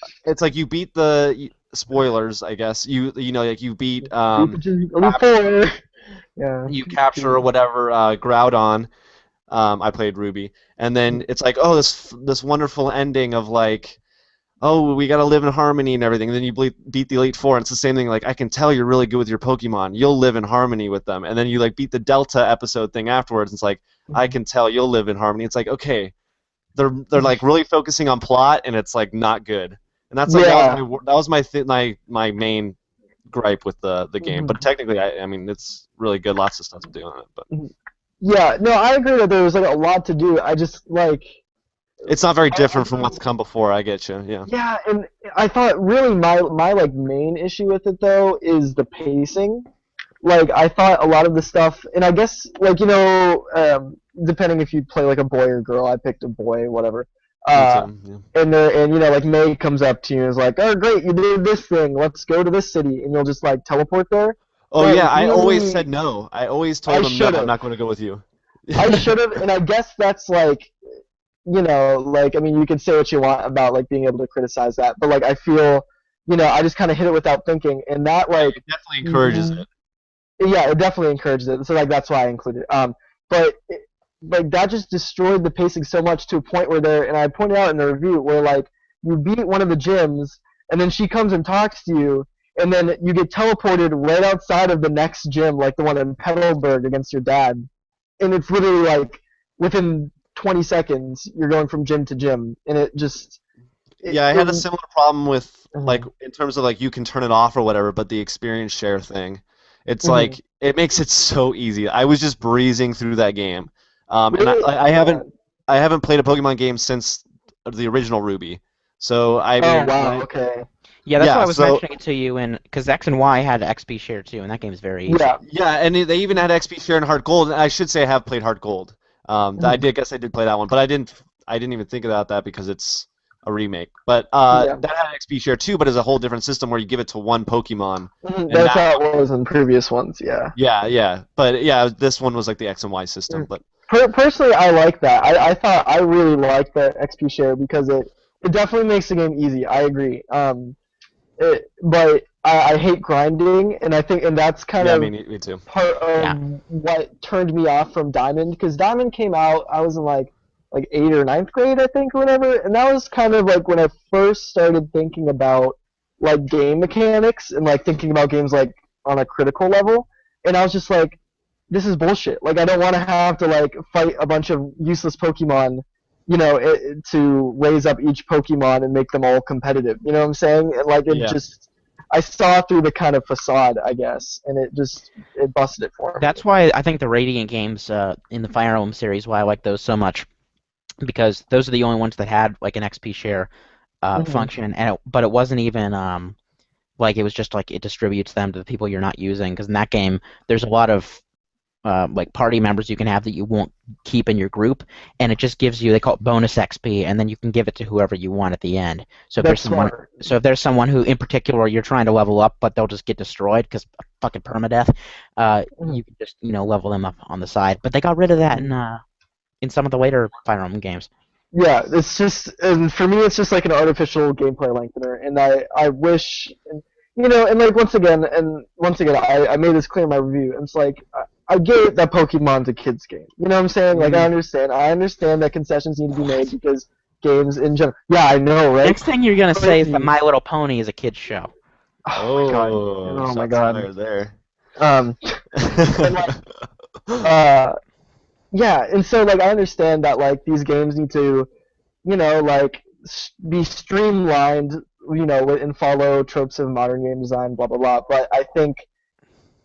Speaker 3: you beat the spoilers, I guess. You know like you beat
Speaker 2: Beat the Elite Four. Yeah.
Speaker 3: you capture or whatever Groudon. I played Ruby, and then it's like, oh, this wonderful ending of like, oh, we gotta live in harmony and everything. And then you beat the Elite Four, and it's the same thing. Like, I can tell you're really good with your Pokemon. You'll live in harmony with them. And then you like beat the Delta episode thing afterwards. And it's like, I can tell you'll live in harmony. It's like, okay, they're like really focusing on plot, and it's like not good. And that's like
Speaker 2: Yeah.
Speaker 3: that was my main gripe with the game. But technically, I mean, it's really good. Lots of stuff to do on it, but
Speaker 2: Yeah, no, I agree that there was like a lot to do. I just like
Speaker 3: it's not very different from what's come before. I get you. Yeah.
Speaker 2: yeah, and I thought really my like main issue with it though is the pacing. Like I thought a lot of the stuff, and I guess like depending if you play like a boy or girl, I picked a boy, whatever.
Speaker 3: Me too. Yeah.
Speaker 2: And like May comes up to you and is like, oh great, you did this thing, let's go to this city, and you'll just like teleport there.
Speaker 3: Oh
Speaker 2: But
Speaker 3: yeah, I always
Speaker 2: really,
Speaker 3: said no. I always
Speaker 2: I
Speaker 3: told them no. I'm
Speaker 2: should've.
Speaker 3: not going to go with you.
Speaker 2: I should have, and I guess that's like, like I mean, you can say what you want about like being able to criticize that, but like I feel, I just kind of hit it without thinking, and that like,
Speaker 3: It definitely encourages it.
Speaker 2: yeah, it definitely encourages it. So like that's why I included it. But like that just destroyed the pacing so much to a point where and I pointed out in the review where like you beat one of the gyms, and then she comes and talks to you. And then you get teleported right outside of the next gym, like the one in Petalburg against your dad. And it's literally like within 20 seconds, you're going from gym to gym. And it just.
Speaker 3: Yeah, I had a similar problem with
Speaker 2: Mhm.
Speaker 3: like in terms of like you can turn it off or whatever, but the experience share thing, it's like it makes it so easy. I was just breezing through that game, and
Speaker 2: Really?
Speaker 3: I haven't played a Pokemon game since the original Ruby. So I
Speaker 2: Oh,
Speaker 3: mean,
Speaker 2: wow, okay.
Speaker 1: Yeah, that's why I was
Speaker 3: so
Speaker 1: mentioning it to you, because X and Y had XP share too, and that game is very easy.
Speaker 2: Yeah.
Speaker 3: yeah, and they even had XP share in Heart Gold. And I should say I have played Heart Gold. I guess I did play that one, but I didn't even think about that because it's a remake. But
Speaker 2: Yeah.
Speaker 3: that had XP share too, but it's a whole different system where you give it to one Pokemon.
Speaker 2: That's how it was in previous ones, yeah.
Speaker 3: Yeah. But yeah, this one was like the X and Y system. But
Speaker 2: Personally, I like that. I thought I really liked the XP share because it definitely makes the game easy. I agree. But I hate grinding, and I think that's kind
Speaker 3: yeah,
Speaker 2: of
Speaker 3: me too.
Speaker 2: part of what turned me off from Diamond, because Diamond came out, I was in like 8th or 9th grade, I think, or whatever, and that was kind of like when I first started thinking about like game mechanics and like thinking about games like on a critical level, and I was just like, this is bullshit. Like I don't want to have to like fight a bunch of useless Pokemon, to raise up each Pokemon and make them all competitive. You know what I'm saying? And like I saw through the kind of facade, I guess, and it busted it for me.
Speaker 1: That's why I think the Radiant games in the Fire Emblem series, why I like those so much, because those are the only ones that had like an XP share function, but it wasn't even like it was just like it distributes them to the people you're not using. Because in that game, there's a lot of like party members you can have that you won't keep in your group, and it just gives you, they call it bonus XP, and then you can give it to whoever you want at the end. So if there's someone who in particular you're trying to level up, but they'll just get destroyed because fucking permadeath, you can just level them up on the side. But they got rid of that in some of the later Fire Emblem games.
Speaker 2: Yeah, it's just, and for me, it's just like an artificial gameplay lengthener, and I wish, and like once again, I made this clear in my review. And it's like I get that Pokemon's a kids game. You know what I'm saying? Like I understand that concessions need to be made because games in general. Yeah, I know, right?
Speaker 1: Next thing you're gonna say is that My Little Pony is a kids show.
Speaker 2: Oh my god.
Speaker 3: There.
Speaker 2: And yeah, and so like I understand that like these games need to, like be streamlined, and follow tropes of modern game design, blah blah blah. But I think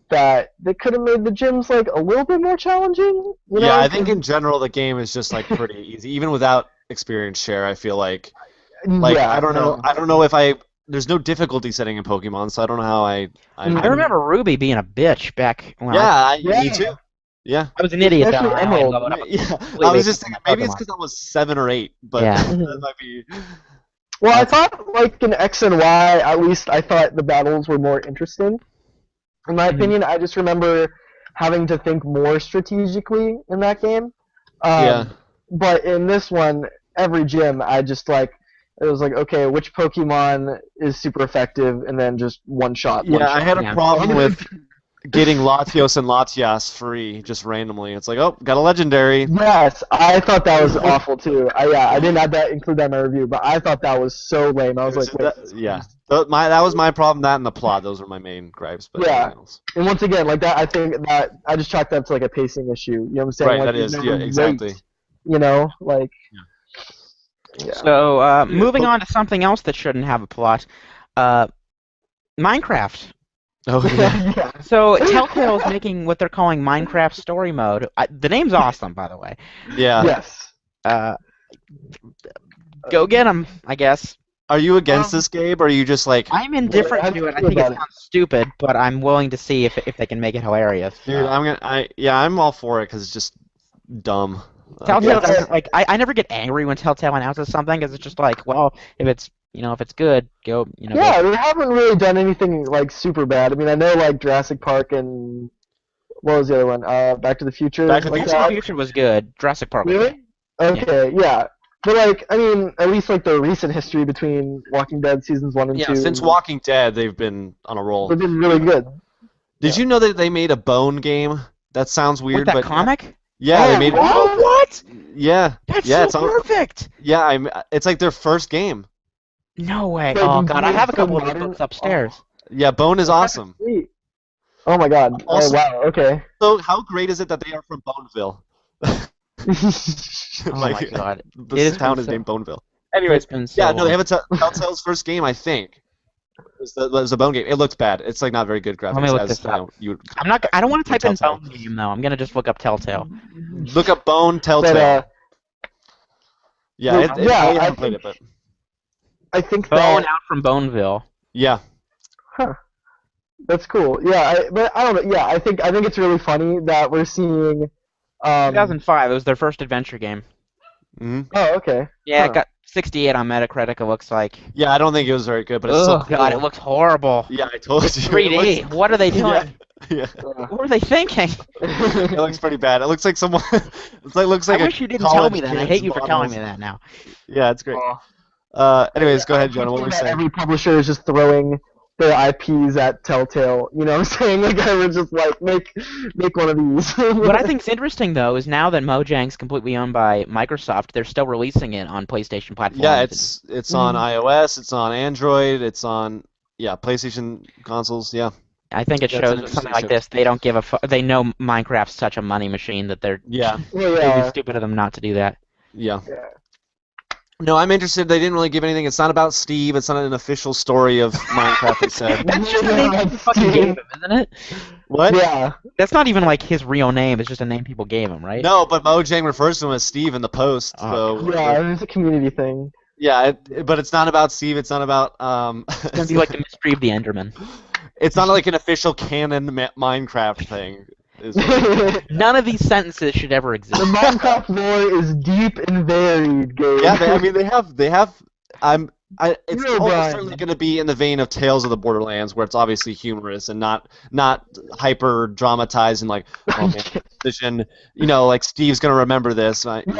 Speaker 2: that they could have made the gyms like a little bit more challenging.
Speaker 3: I think in general the game is just like pretty easy, even without experience share. I feel like I don't know if there's no difficulty setting in Pokemon, so I don't know how I
Speaker 1: remember Ruby being a bitch back when
Speaker 3: me too. Yeah.
Speaker 1: I was an idiot though.
Speaker 3: I was just thinking maybe it's because I was 7 or 8, but that might be.
Speaker 2: Well, I thought like in X and Y, at least I thought the battles were more interesting. In my opinion, I just remember having to think more strategically in that game.
Speaker 3: Yeah.
Speaker 2: But in this one, every gym, I just like it was like, okay, which Pokemon is super effective, and then just one shot.
Speaker 3: Yeah, I had a
Speaker 1: Yeah.
Speaker 3: problem with getting Latios and Latias free just randomly. It's like, oh, got a legendary.
Speaker 2: Yes, I thought that was awful too. I didn't have that include that in my review, but I thought that was so lame. I
Speaker 3: It
Speaker 2: was
Speaker 3: was
Speaker 2: like,
Speaker 3: just
Speaker 2: wait,
Speaker 3: yeah. That was my problem. That and the plot. Those were my main gripes. But
Speaker 2: yeah.
Speaker 3: nothing else.
Speaker 2: And once again, like that, I think that I just chalked that up to like a pacing issue. You know what I'm saying?
Speaker 3: Right.
Speaker 2: Like,
Speaker 3: That
Speaker 2: you
Speaker 3: is.
Speaker 2: never
Speaker 3: Yeah. Exactly.
Speaker 2: wait, you know, like yeah.
Speaker 1: So, moving on to something else that shouldn't have a plot, uh, Minecraft.
Speaker 3: Oh yeah.
Speaker 2: Yeah.
Speaker 1: So, Telltale's making what they're calling Minecraft Story Mode. The name's awesome, by the way.
Speaker 3: Yeah.
Speaker 2: Yes.
Speaker 1: Uh, go get 'em, I guess.
Speaker 3: Are you against this, Gabe? Or are you just like,
Speaker 1: I'm indifferent
Speaker 2: How
Speaker 1: to
Speaker 2: do you
Speaker 1: it. I
Speaker 2: feel
Speaker 1: think it
Speaker 2: about it?
Speaker 1: sounds stupid, but I'm willing to see if they can make it hilarious.
Speaker 3: dude? I'm all for it because it's just dumb.
Speaker 1: Telltale
Speaker 2: Yeah.
Speaker 1: doesn't like. I never get angry when Telltale announces something because it's just like, well, if it's good, go.
Speaker 2: Yeah, they haven't really done anything like super bad. I mean, I know like Jurassic Park and what was the other one? Back to the Future.
Speaker 3: Back to the
Speaker 2: like
Speaker 1: Back to the
Speaker 2: that.
Speaker 1: Future was good. Jurassic Park was
Speaker 2: Really? Okay, yeah. But like, I mean, at least like the recent history between Walking Dead seasons 1 and
Speaker 3: Yeah,
Speaker 2: 2,
Speaker 3: since Walking Dead, they've been on a roll.
Speaker 2: they've been really good.
Speaker 3: Did you know that they made a Bone game? That sounds
Speaker 1: with
Speaker 3: weird,
Speaker 1: that
Speaker 3: but
Speaker 1: comic.
Speaker 3: yeah, they
Speaker 2: Oh,
Speaker 3: made it.
Speaker 2: wow.
Speaker 1: Oh, what?
Speaker 3: Yeah,
Speaker 1: That's
Speaker 3: yeah,
Speaker 1: so
Speaker 3: it's on.
Speaker 1: perfect.
Speaker 3: Yeah, it's like their first game.
Speaker 1: No way.
Speaker 2: Like,
Speaker 1: Oh
Speaker 2: in
Speaker 1: god, I have a
Speaker 2: so
Speaker 1: couple of these
Speaker 2: modern-
Speaker 1: books upstairs.
Speaker 3: Yeah, Bone is awesome.
Speaker 2: Sweet. Oh my god.
Speaker 3: Also-
Speaker 2: Oh wow. Okay.
Speaker 3: So how great is it that they are from Boneville?
Speaker 1: Oh my god.
Speaker 3: The
Speaker 1: It has
Speaker 3: town
Speaker 1: been
Speaker 3: is
Speaker 1: so-
Speaker 3: named Boneville.
Speaker 1: Anyways, been so
Speaker 3: Yeah, no, they
Speaker 1: long.
Speaker 3: have a Telltale's first game, I think. Was a Bone game. It looks bad. It's like not very good graphics.
Speaker 1: Let me look
Speaker 3: as,
Speaker 1: this
Speaker 3: you
Speaker 1: up.
Speaker 3: know, you would
Speaker 1: I'm not. I don't want to type in
Speaker 3: Telltale.
Speaker 1: Bone Game though. I'm gonna just look up Telltale.
Speaker 3: Look up Bone Telltale.
Speaker 2: But
Speaker 3: yeah,
Speaker 2: yeah,
Speaker 3: I
Speaker 2: I
Speaker 3: haven't played it,
Speaker 2: think-
Speaker 3: but
Speaker 2: I think
Speaker 1: Bone
Speaker 2: that
Speaker 1: out from Boneville.
Speaker 3: yeah,
Speaker 2: that's cool. Yeah, but I don't know. Yeah, I think it's really funny that we're seeing.
Speaker 1: 2005. It was their first adventure game.
Speaker 3: hmm
Speaker 2: Oh, okay.
Speaker 1: Yeah,
Speaker 2: Huh.
Speaker 1: it got 68 on Metacritic. It looks like.
Speaker 3: yeah. I don't think it was very good, but it's
Speaker 1: Oh
Speaker 3: still cool.
Speaker 1: god, it looks horrible.
Speaker 3: Yeah, I told you.
Speaker 1: 3D.
Speaker 3: It
Speaker 1: What are they
Speaker 3: looks,
Speaker 1: doing?
Speaker 3: yeah,
Speaker 1: What were they thinking?
Speaker 3: it looks pretty bad. It looks like someone. Looks like
Speaker 1: I
Speaker 3: a
Speaker 1: wish you didn't tell me
Speaker 3: college
Speaker 1: that. I
Speaker 3: kid's
Speaker 1: hate you for telling
Speaker 3: models.
Speaker 1: me that now.
Speaker 3: Yeah, it's great.
Speaker 2: Oh.
Speaker 3: Anyways, go ahead,
Speaker 2: I
Speaker 3: Jonah. What were you
Speaker 2: that
Speaker 3: saying?
Speaker 2: every publisher is just throwing their IPs at Telltale. You know what I'm saying? Like I would just like make one of these.
Speaker 1: What I think's interesting though is now that Mojang's completely owned by Microsoft, they're still releasing it on PlayStation platforms.
Speaker 3: Yeah, it's on iOS, it's on Android, it's on PlayStation consoles. Yeah,
Speaker 1: I think it
Speaker 3: That's an
Speaker 1: shows with
Speaker 3: interesting
Speaker 1: something like
Speaker 3: shift.
Speaker 1: this. They don't give a they know Minecraft's such a money machine that they're
Speaker 3: yeah,
Speaker 2: Well,
Speaker 1: it'd be
Speaker 2: yeah.
Speaker 1: stupid of them not to do that.
Speaker 3: yeah.
Speaker 2: Yeah.
Speaker 3: No, I'm interested. They didn't really give anything. It's not about Steve. It's not an official story of Minecraft. They said.
Speaker 1: That's just the name people fucking gave him, isn't it?
Speaker 3: What?
Speaker 2: Yeah.
Speaker 1: That's not even like his real name. It's just a name people gave him, right?
Speaker 3: No, but Mojang refers to him as Steve in the post.
Speaker 1: Oh,
Speaker 3: So
Speaker 2: Yeah, it's a community thing.
Speaker 3: yeah, but it's not about Steve. It's not about
Speaker 1: It's gonna be like the mystery of the Enderman.
Speaker 3: It's not like an official canon Minecraft thing.
Speaker 2: The
Speaker 1: None of these sentences should ever exist.
Speaker 2: Minecraft lore is deep and varied, Gabe.
Speaker 3: Yeah, I mean they have. It's
Speaker 2: You're
Speaker 3: almost
Speaker 2: Brian.
Speaker 3: certainly going to be in the vein of Tales of the Borderlands, where it's obviously humorous and not hyper dramatized and like, oh man, decision. You know, like Steve's going to remember this. Whatever.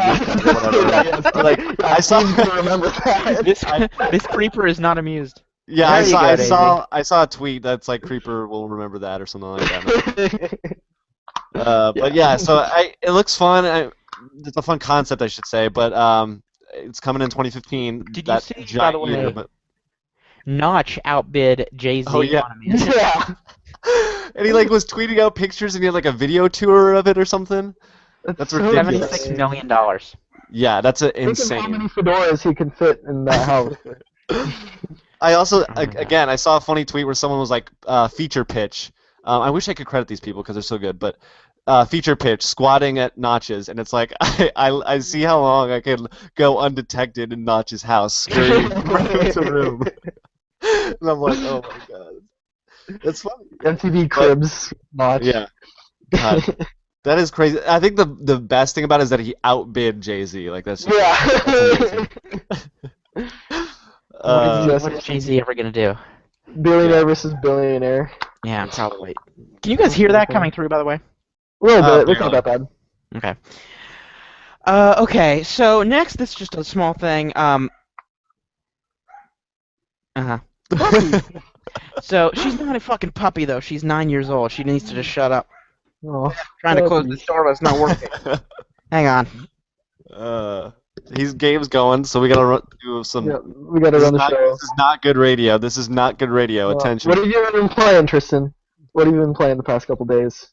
Speaker 3: Like I saw.
Speaker 2: Steve's gonna remember that.
Speaker 1: This creeper is not amused.
Speaker 3: Yeah,
Speaker 1: There you go, Daisy.
Speaker 3: I saw a tweet that's like Creeper will remember that or something like that. But yeah, so it looks fun. It's a fun concept, I should say, but it's coming in 2015.
Speaker 1: Did you
Speaker 3: that
Speaker 1: see, by
Speaker 3: giant
Speaker 1: the way,
Speaker 3: year, but-
Speaker 1: Notch outbid Jay-Z
Speaker 3: Oh, yeah.
Speaker 1: on amusement.
Speaker 2: Yeah.
Speaker 3: and he like was tweeting out pictures and he had like a video tour of it or something. That's
Speaker 2: so
Speaker 3: ridiculous.
Speaker 1: $76 million.
Speaker 3: Yeah, that's
Speaker 2: Think of how
Speaker 3: insane.
Speaker 2: many fedoras he can fit in that house.
Speaker 3: I also
Speaker 1: Oh my God.
Speaker 3: again I saw a funny tweet where someone was like feature pitch. I wish I could credit these people because they're so good, but feature pitch squatting at Notch's, and it's like I see how long I can go undetected in Notch's house, scurrying from room to room. And I'm like, oh my god, that's funny.
Speaker 2: MTV Cribs notch.
Speaker 3: Yeah, God, that is crazy. I think the best thing about it is that he outbid Jay-Z. Like that's just,
Speaker 2: Yeah.
Speaker 1: What is Jay-Z ever gonna do?
Speaker 2: Billionaire versus billionaire.
Speaker 1: Yeah, probably. Can you guys hear that coming through, by the way?
Speaker 2: A little bit. It's not
Speaker 3: Barely.
Speaker 2: that bad.
Speaker 1: Okay. Okay. So next, this is just a small thing. Uh-huh.
Speaker 2: Puppy.
Speaker 1: So she's not a fucking puppy though. She's 9 years old. She needs to just shut up.
Speaker 2: Oh,
Speaker 1: Trying to close
Speaker 2: puppy.
Speaker 1: this door, but it's not working. Hang on.
Speaker 3: uh, he's game's going, so we gotta do some.
Speaker 2: Yeah, we gotta run the show.
Speaker 3: This is not good radio. This is not good radio. Attention.
Speaker 2: What have you been playing, Tristan? What have you been playing the past couple days?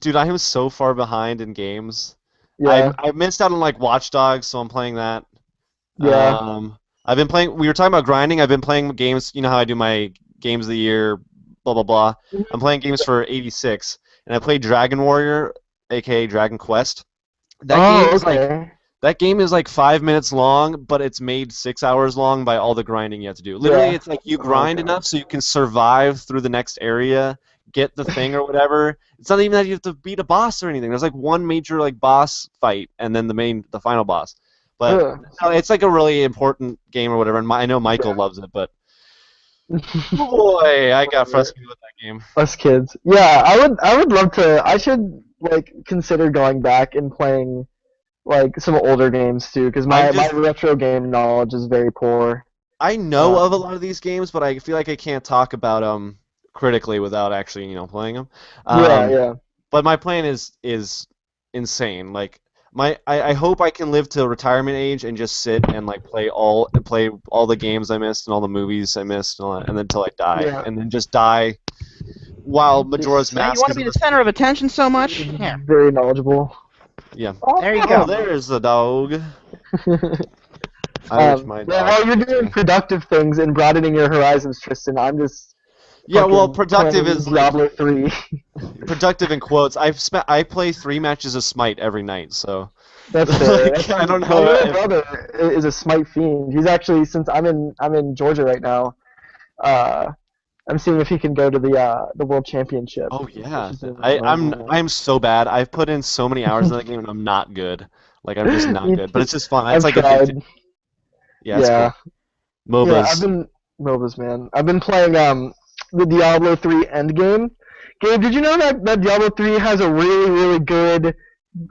Speaker 3: Dude, I am so far behind in games.
Speaker 2: Yeah,
Speaker 3: I missed out on like Watch Dogs, so I'm playing that.
Speaker 2: yeah.
Speaker 3: I've been playing. We were talking about grinding. I've been playing games. You know how I do my games of the year, blah blah blah. I'm playing games for 86, and I played Dragon Warrior, aka Dragon Quest.
Speaker 2: Okay.
Speaker 3: That game is like 5 minutes long, but it's made 6 hours long by all the grinding you have to do. Literally,
Speaker 2: Yeah.
Speaker 3: it's like you grind enough so you can survive through the next area, get the thing or whatever. It's not even that you have to beat a boss or anything. There's like one major like boss fight, and then the final boss. But
Speaker 2: Ugh.
Speaker 3: no, it's like a really important game or whatever. And I know Michael loves it, but boy, I got frustrated with that game.
Speaker 2: Us kids. Yeah, I would love to. I should like consider going back and playing like some older games too, because my retro game knowledge is very poor.
Speaker 3: I know of a lot of these games, but I feel like I can't talk about them critically without actually, playing them.
Speaker 2: Yeah.
Speaker 3: But my plan is insane. Like I hope I can live to retirement age and just sit and like play all the games I missed and all the movies I missed and all that, and then until I die,
Speaker 2: Yeah.
Speaker 3: and then just die while Majora's
Speaker 1: Now,
Speaker 3: Mask.
Speaker 1: you want to be the center of attention so much? Yeah.
Speaker 2: Very knowledgeable.
Speaker 3: Yeah.
Speaker 1: There you
Speaker 3: Oh,
Speaker 1: go.
Speaker 3: there's the dog. I wish my dog.
Speaker 2: While you're doing productive things and broadening your horizons, Tristan, I'm just
Speaker 3: Yeah, well,
Speaker 2: fucking
Speaker 3: productive
Speaker 2: playing
Speaker 3: is
Speaker 2: Diablo 3.
Speaker 3: productive in quotes. I play 3 matches of Smite every night, so
Speaker 2: That's fair.
Speaker 3: Like, I don't know
Speaker 2: My little
Speaker 3: if-
Speaker 2: brother is a Smite fiend. He's actually, since I'm in Georgia right now, I'm seeing if he can go to the World Championship.
Speaker 3: Oh yeah,
Speaker 2: which is in-
Speaker 3: I'm so bad. I've put in so many hours in that game, and I'm not good. Like I'm just not
Speaker 2: Me
Speaker 3: good.
Speaker 2: too.
Speaker 3: But it's just fun.
Speaker 2: I've
Speaker 3: It's like
Speaker 2: tried.
Speaker 3: addicting. Yeah, it's
Speaker 2: Yeah.
Speaker 3: cool.
Speaker 2: Yeah,
Speaker 3: MOBAs.
Speaker 2: MOBAs, man. I've been playing the Diablo 3 endgame. Gabe, did you know that Diablo 3 has a really, really good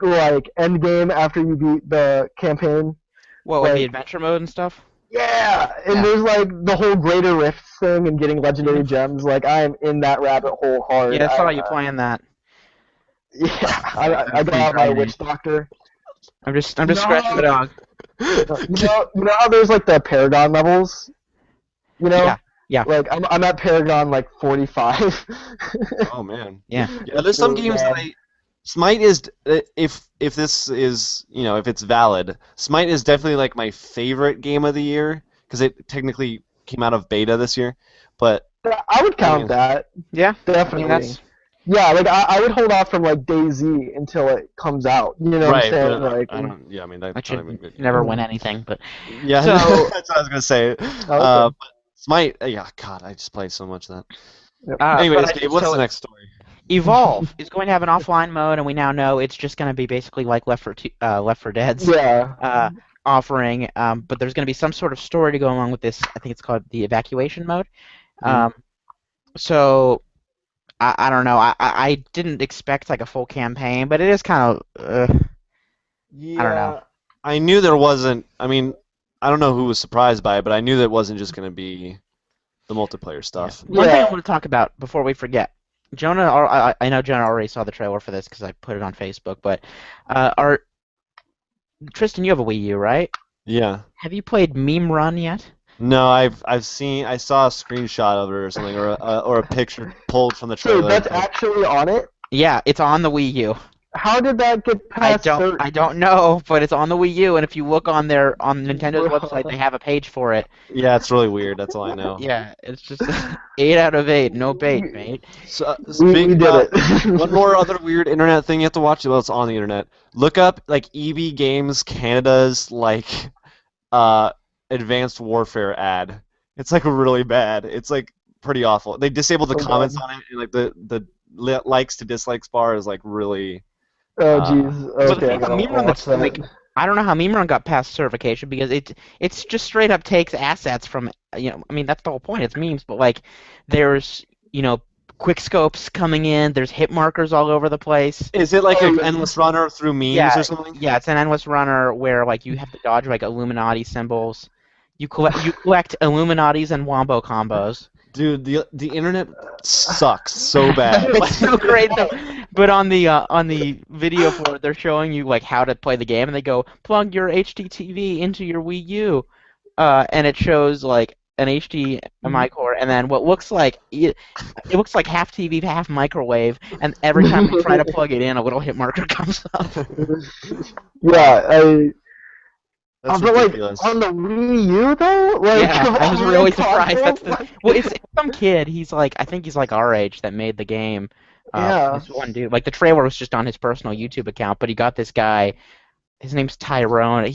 Speaker 2: like endgame after you beat the campaign?
Speaker 1: What, with the
Speaker 2: Like-
Speaker 1: adventure mode and stuff?
Speaker 2: Yeah, and
Speaker 1: Yeah.
Speaker 2: there's like the whole Greater Rifts thing and getting legendary gems. Like I am in that rabbit hole hard.
Speaker 1: Yeah, I saw you playing that.
Speaker 2: Yeah, I got out my
Speaker 1: grinding.
Speaker 2: witch doctor.
Speaker 1: I'm just
Speaker 2: No.
Speaker 1: scratching the dog.
Speaker 2: You know how there's like the Paragon levels. You know.
Speaker 1: Yeah, yeah.
Speaker 2: Like I'm at Paragon like 45.
Speaker 3: Oh man.
Speaker 1: Yeah.
Speaker 3: Yeah, there's some
Speaker 2: So
Speaker 3: games
Speaker 2: bad.
Speaker 3: that Smite is if this is if it's valid, Smite is definitely like my favorite game of the year because it technically came out of beta this year, but
Speaker 2: I would count
Speaker 3: mean-
Speaker 2: that.
Speaker 1: Yeah. I
Speaker 2: Definitely.
Speaker 1: mean, that's
Speaker 2: Yeah, like I would hold off from like DayZ until it comes out. You know what
Speaker 3: right.
Speaker 2: I'm saying?
Speaker 3: But
Speaker 2: Like,
Speaker 3: I don't. Yeah, I mean that's
Speaker 1: I
Speaker 3: not
Speaker 1: should
Speaker 3: even good.
Speaker 1: never win anything, but
Speaker 3: Yeah,
Speaker 1: So-
Speaker 3: that's what I was gonna say.
Speaker 2: okay.
Speaker 3: But Smite, yeah, God, I just played so much of that.
Speaker 1: but
Speaker 3: Anyways, Gabe, what's
Speaker 1: so
Speaker 3: the next story?
Speaker 1: Evolve is going to have an offline mode, and we now know it's just going to be basically like Left 4 Dead's
Speaker 2: Yeah.
Speaker 1: offering, but there's going to be some sort of story to go along with this. I think it's called the evacuation mode. So I don't know. I didn't expect like a full campaign, but it is kind of.
Speaker 3: Yeah,
Speaker 1: know.
Speaker 3: I knew there wasn't. I mean, I don't know who was surprised by it, but I knew that it wasn't just gonna be the multiplayer stuff.
Speaker 1: One thing I
Speaker 2: Yeah.
Speaker 1: want to talk about before we forget. Jonah, I know Jonah already saw the trailer for this because I put it on Facebook, but Tristan, you have a Wii U, right?
Speaker 3: Yeah.
Speaker 1: Have you played Meme Run yet?
Speaker 3: No, I saw a screenshot of it or something, or a picture pulled from the
Speaker 2: So
Speaker 3: trailer.
Speaker 2: that's actually on it.
Speaker 1: Yeah, it's on the Wii U.
Speaker 2: How did that get
Speaker 1: I
Speaker 2: past?
Speaker 1: don't know, but it's on the Wii U, and if you look on Nintendo's
Speaker 2: Bro.
Speaker 1: website, they have a page for it.
Speaker 3: Yeah, it's really weird. That's all I know.
Speaker 1: Yeah, it's just 8 out of 8, no bait, mate.
Speaker 3: So,
Speaker 2: we did it.
Speaker 3: one more other weird internet thing you have to watch. Well, it's on the internet. Look up like EB Games Canada's like Advanced Warfare ad. It's like really bad. It's like pretty awful. They disabled the
Speaker 2: Oh,
Speaker 3: comments
Speaker 2: God.
Speaker 3: on it, and like the likes to dislikes bar is like really.
Speaker 2: Oh jeez.
Speaker 1: But the
Speaker 2: Okay.
Speaker 1: thing about Meme Run that's like, I don't know how Meme Run got past certification because it's just straight up takes assets from I mean that's the whole point. It's memes, but like there's quick scopes coming in. There's hit markers all over the place.
Speaker 3: Is it like
Speaker 2: Oh,
Speaker 3: an
Speaker 2: yeah.
Speaker 3: endless runner through memes
Speaker 1: Yeah,
Speaker 3: or something?
Speaker 1: yeah, it's an endless runner where like you have to dodge like Illuminati symbols. You collect Illuminatis and wombo combos.
Speaker 3: Dude, the internet sucks so bad.
Speaker 1: It's so great though. But on the video for it, they're showing you like how to play the game, and they go plug your HDTV into your Wii U, and it shows like an HDMI cord, and then what looks like it looks like half TV, half microwave, and every time we try to plug it in, a little hit marker comes up.
Speaker 2: Yeah,
Speaker 3: That's
Speaker 2: but like
Speaker 3: ridiculous.
Speaker 2: on the Wii U though, like
Speaker 1: Yeah,
Speaker 2: of
Speaker 1: I was
Speaker 2: all
Speaker 1: really
Speaker 2: the
Speaker 1: surprised.
Speaker 2: consoles,
Speaker 1: Well, it's some kid. I think he's like our age that made the game.
Speaker 2: yeah.
Speaker 1: This one dude, like the trailer was just on his personal YouTube account, but he got this guy. His name's Tyrone.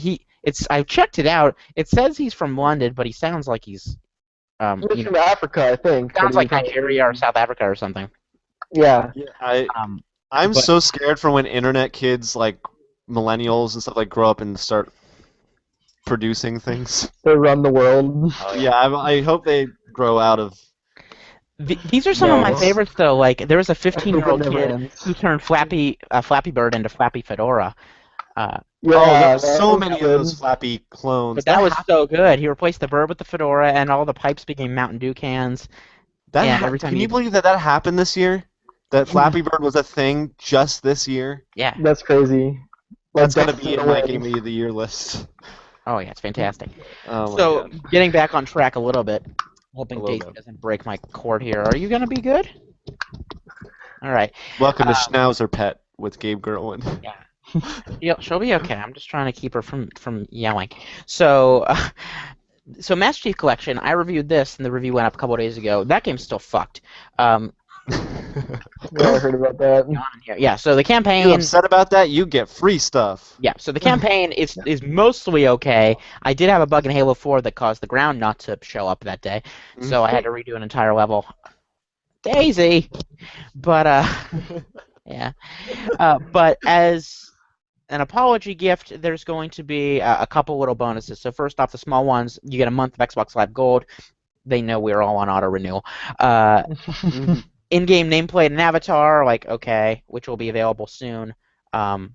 Speaker 1: I checked it out. It says he's from London, but he sounds like he's,
Speaker 2: He's from Africa, I think.
Speaker 1: sounds
Speaker 2: but
Speaker 1: like
Speaker 2: he's-
Speaker 1: Nigeria or South Africa or something.
Speaker 2: Yeah.
Speaker 3: Yeah,
Speaker 1: Um,
Speaker 3: I'm
Speaker 1: but-
Speaker 3: so scared for when internet kids like millennials and stuff like grow up and start producing things.
Speaker 2: They run the world.
Speaker 3: Yeah, I hope they grow out of.
Speaker 1: These are some of my
Speaker 3: No.
Speaker 1: favorites though. Like there was a 15-year-old
Speaker 2: Never
Speaker 1: kid
Speaker 2: ends.
Speaker 1: who turned Flappy Bird into Flappy Fedora.
Speaker 3: Oh,
Speaker 2: Yeah,
Speaker 3: there were
Speaker 2: that
Speaker 3: so
Speaker 2: was
Speaker 3: many of
Speaker 2: good.
Speaker 3: those Flappy clones.
Speaker 1: But that was so good. He replaced the bird with the fedora, and all the pipes became Mountain Dew cans. And every time
Speaker 3: Can
Speaker 1: you-
Speaker 3: you believe that happened this year? That Flappy Bird was a thing just this year?
Speaker 1: Yeah.
Speaker 2: That's crazy.
Speaker 3: That's
Speaker 2: Like,
Speaker 3: gonna be in my Game of the Year list.
Speaker 1: Oh yeah, it's fantastic.
Speaker 3: Oh my
Speaker 1: So
Speaker 3: God.
Speaker 1: getting back on track a little bit, hoping
Speaker 3: A little
Speaker 1: Daisy
Speaker 3: bit.
Speaker 1: doesn't break my cord here. Are you gonna be good? All right.
Speaker 3: Welcome to Schnauzer Pet with Gabe Gerwin.
Speaker 1: Yeah, she'll be okay. I'm just trying to keep her from yelling. So, so Master Chief Collection. I reviewed this, and the review went up a couple of days ago. That game's still fucked.
Speaker 2: Yeah, I heard about that.
Speaker 1: Yeah. So the
Speaker 3: You
Speaker 1: campaign.
Speaker 3: upset about that? You get free stuff.
Speaker 1: Yeah, so the campaign is mostly okay. I did have a bug in Halo 4 that caused the ground not to show up that day, so I had to redo an entire level. Daisy! But, yeah. But as an apology gift, there's going to be a couple little bonuses. So first off, the small ones, you get a month of Xbox Live Gold. They know we're all on auto-renewal. In-game nameplate and avatar, like, okay, which will be available soon. Another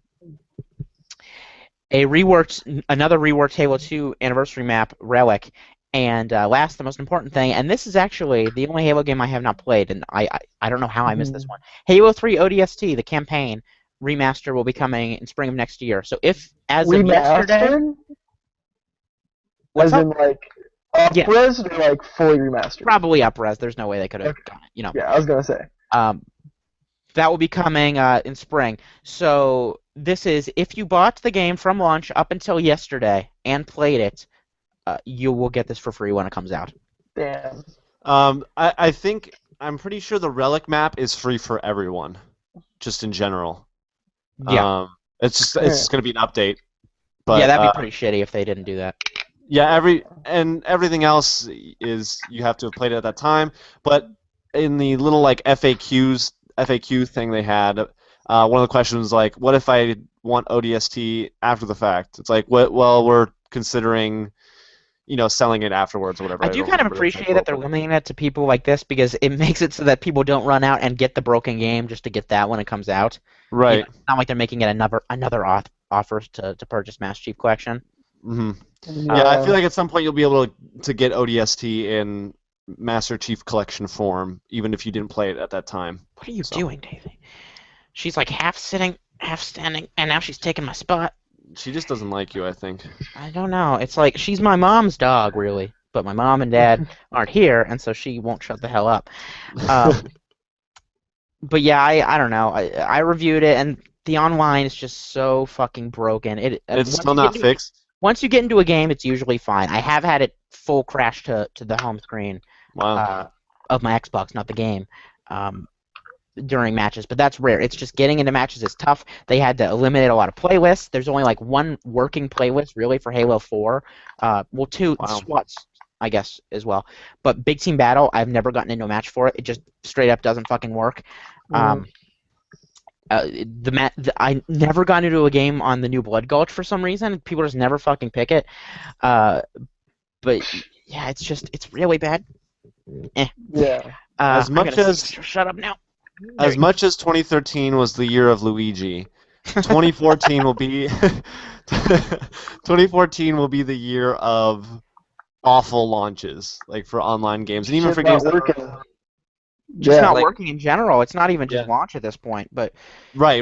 Speaker 1: reworked Halo 2 anniversary map, Relic, and last, the most important thing, and this is actually the only Halo game I have not played, and I don't know how I missed this one. Halo 3 ODST, the campaign remaster, will be coming in spring of next year. So if, as of yesterday,
Speaker 2: Remastered?
Speaker 1: what's
Speaker 2: As
Speaker 1: up?
Speaker 2: in, like,
Speaker 1: Yeah.
Speaker 2: up-res or, like, fully remastered?
Speaker 1: Probably up-res. There's no way they could have done it, you know.
Speaker 2: Yeah, I was gonna say.
Speaker 1: That will be coming in spring. So this is, if you bought the game from launch up until yesterday and played it, you will get this for free when it comes out.
Speaker 2: Damn.
Speaker 3: I think I'm pretty sure the Relic map is free for everyone, just in general.
Speaker 1: Yeah.
Speaker 3: It's just gonna be an update. But
Speaker 1: yeah, that'd be pretty shitty if they didn't do that.
Speaker 3: yeah, everything else is you have to have played it at that time. But in the little like FAQ thing they had, one of the questions was like, what if I want ODST after the fact? It's like, well, we're considering, selling it afterwards or whatever.
Speaker 1: I do
Speaker 3: don't
Speaker 1: kind of
Speaker 3: remember the
Speaker 1: appreciate
Speaker 3: exact
Speaker 1: that they're
Speaker 3: quote.
Speaker 1: limiting it to people like this because it makes it so that people don't run out and get the broken game just to get that when it comes out.
Speaker 3: Right.
Speaker 1: It's not like they're making it another offer to purchase Master Chief Collection.
Speaker 3: hmm Yeah, I feel like at some point you'll be able to get ODST in Master Chief Collection form, even if you didn't play it at that time.
Speaker 1: What are you doing, Daisy? She's like half sitting, half standing, and now she's taking my spot.
Speaker 3: She just doesn't like you, I think.
Speaker 1: I don't know. It's like she's my mom's dog, really. But my mom and dad aren't here, and so she won't shut the hell up. But yeah, I don't know. I reviewed it, and the online is just so fucking broken.
Speaker 3: It's
Speaker 1: once
Speaker 3: still
Speaker 1: you
Speaker 3: not
Speaker 1: get into-
Speaker 3: fixed.
Speaker 1: Once you get into a game, it's usually fine. I have had it full crash to the home screen
Speaker 3: Wow.
Speaker 1: of my Xbox, not the game, during matches, but that's rare. It's just getting into matches is tough. They had to eliminate a lot of playlists. There's only like one working playlist really for Halo 4. Well, two
Speaker 3: Wow.
Speaker 1: SWATs, I guess, as well. But Big Team Battle, I've never gotten into a match for it. It just straight up doesn't fucking work. I never got into a game on the new Blood Gulch for some reason. People just never fucking pick it. But yeah, it's really bad Eh.
Speaker 2: Yeah.
Speaker 3: As
Speaker 1: I'm
Speaker 3: much
Speaker 1: gonna
Speaker 3: as
Speaker 1: shut up now.
Speaker 3: as much as 2013 was the year of Luigi, 2014 will be 2014 will be the year of awful launches, like for online games, and even
Speaker 2: Shit
Speaker 3: for games
Speaker 2: not
Speaker 3: that are
Speaker 2: working.
Speaker 1: Just
Speaker 2: Yeah.
Speaker 1: not
Speaker 3: like
Speaker 1: working in general. It's not even just
Speaker 3: yeah,
Speaker 1: launch at this point, but
Speaker 3: right.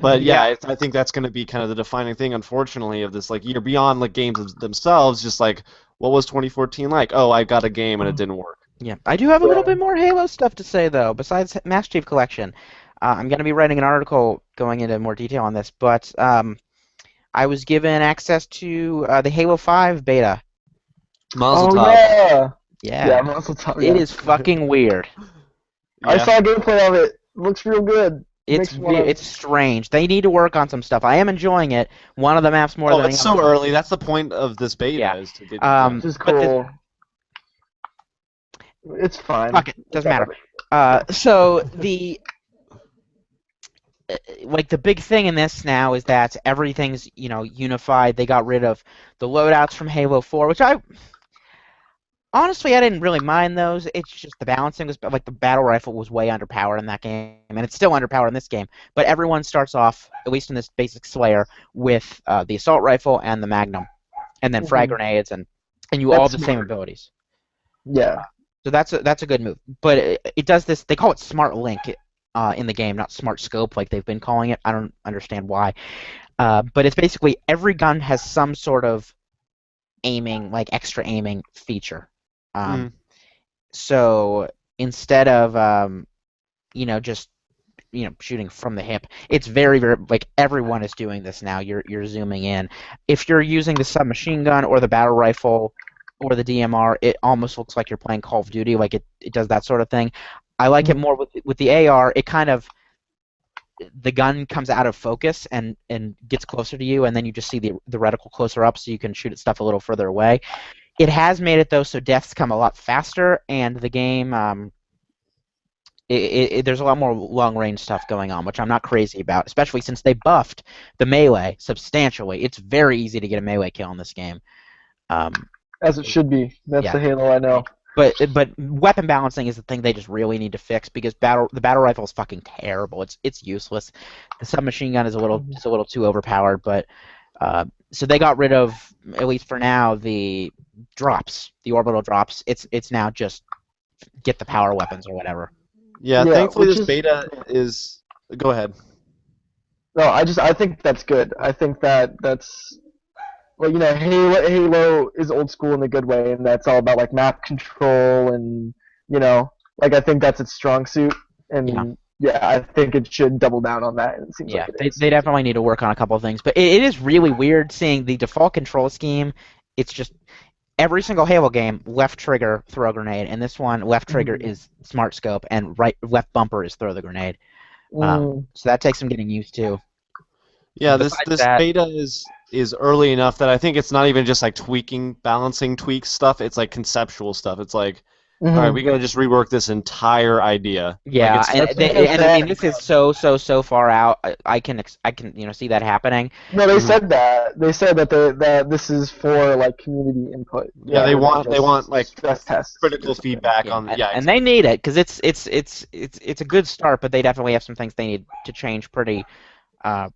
Speaker 3: But
Speaker 1: yeah.
Speaker 3: yeah, I think that's going to be kind of the defining thing, unfortunately, of this like year beyond like games themselves. Just like what was 2014 like? Oh, I got a game and it didn't work.
Speaker 1: Yeah, I do have a little
Speaker 2: Yeah.
Speaker 1: bit more Halo stuff to say though. Besides Master Chief Collection, I'm going to be writing an article going into more detail on this. But I was given access to the Halo 5 beta.
Speaker 3: Mazel
Speaker 2: Oh
Speaker 3: tov.
Speaker 2: yeah. Yeah,
Speaker 1: Yeah,
Speaker 2: Muscle Top,
Speaker 1: it
Speaker 2: yeah.
Speaker 1: is fucking weird.
Speaker 2: I
Speaker 3: Yeah.
Speaker 2: saw gameplay of it. Looks real good. Makes me wanna.
Speaker 1: It's strange. They need to work on some stuff. I am enjoying it. One of the maps more
Speaker 3: Oh,
Speaker 1: than
Speaker 3: it's
Speaker 1: the
Speaker 3: so
Speaker 1: other.
Speaker 3: early. That's the point of this
Speaker 1: Yeah.
Speaker 3: beta is to get yeah.
Speaker 2: Which is
Speaker 1: But the
Speaker 2: cool. It's fine.
Speaker 1: fuck it,
Speaker 2: It's
Speaker 1: doesn't
Speaker 2: not
Speaker 1: matter.
Speaker 2: that big.
Speaker 1: So the like the big thing in this now is that everything's unified. They got rid of the loadouts from Halo 4, which I didn't really mind those. It's just the balancing was like the battle rifle was way underpowered in that game, and it's still underpowered in this game. But everyone starts off, at least in this basic Slayer, with the assault rifle and the Magnum, and then frag
Speaker 2: Mhm.
Speaker 1: grenades, and you all have
Speaker 2: That's
Speaker 1: the same
Speaker 2: smart.
Speaker 1: abilities.
Speaker 2: Yeah.
Speaker 1: So that's a good move. But it does this. They call it Smart Link in the game, not Smart Scope like they've been calling it. I don't understand why. But it's basically every gun has some sort of aiming, like extra aiming feature. Um,
Speaker 3: Mm.
Speaker 1: so instead of just shooting from the hip, it's very very like everyone is doing this now. You're zooming in. If you're using the submachine gun or the battle rifle or the DMR, it almost looks like you're playing Call of Duty. Like it does that sort of thing. I like it
Speaker 2: Mhm.
Speaker 1: more with the AR. It kind of the gun comes out of focus and gets closer to you, and then you just see the reticle closer up, so you can shoot at stuff a little further away. It has made it though so deaths come a lot faster, and the game there's a lot more long range stuff going on, which I'm not crazy about, especially since they buffed the melee substantially. It's very easy to get a melee kill in this game. Um,
Speaker 2: As it should be. That's
Speaker 1: yeah,
Speaker 2: the Halo I know.
Speaker 1: but weapon balancing is the thing they just really need to fix because the battle rifle is fucking terrible. It's useless. The submachine gun is a little too overpowered, but so they got rid of, at least for now, the drops, the orbital drops. It's now just get the power weapons or whatever.
Speaker 3: Yeah,
Speaker 2: Yeah,
Speaker 3: thankfully
Speaker 2: which
Speaker 3: this
Speaker 2: is
Speaker 3: beta is go ahead.
Speaker 2: no. I think that's good. I think that's well, Halo is old school in a good way, and that's all about like map control and like I think that's its strong suit,
Speaker 1: Yeah.
Speaker 2: and yeah, I think it should double down on that, and it seems like
Speaker 1: Yeah,
Speaker 2: it is.
Speaker 1: they definitely need to work on a couple of things, but it is really weird seeing the default control scheme. It's just every single Halo game, left trigger, throw a grenade, and this one, left trigger
Speaker 2: Mhm.
Speaker 1: is smart scope, and left bumper is throw the grenade.
Speaker 2: Mm,
Speaker 1: So that takes some getting used to.
Speaker 3: Yeah, this
Speaker 1: Besides
Speaker 3: this
Speaker 1: that,
Speaker 3: beta is early enough that I think it's not even just like tweaking, balancing tweak stuff. It's like conceptual stuff. It's like, all right,
Speaker 2: mhm.
Speaker 3: we gotta just rework this entire idea. Like
Speaker 1: yeah,
Speaker 3: it's
Speaker 1: and
Speaker 2: That's what they
Speaker 1: I
Speaker 2: said.
Speaker 1: mean this is so far out. I can see that happening.
Speaker 2: No, they
Speaker 3: Mhm.
Speaker 2: said that. They said that this is for like community input
Speaker 3: Yeah,
Speaker 2: rather than
Speaker 3: they want
Speaker 2: just
Speaker 3: like
Speaker 2: stress tests or
Speaker 3: critical
Speaker 2: something.
Speaker 3: feedback
Speaker 1: Yeah,
Speaker 3: on yeah,
Speaker 1: and they need it because it's a good start, but they definitely have some things they need to change uh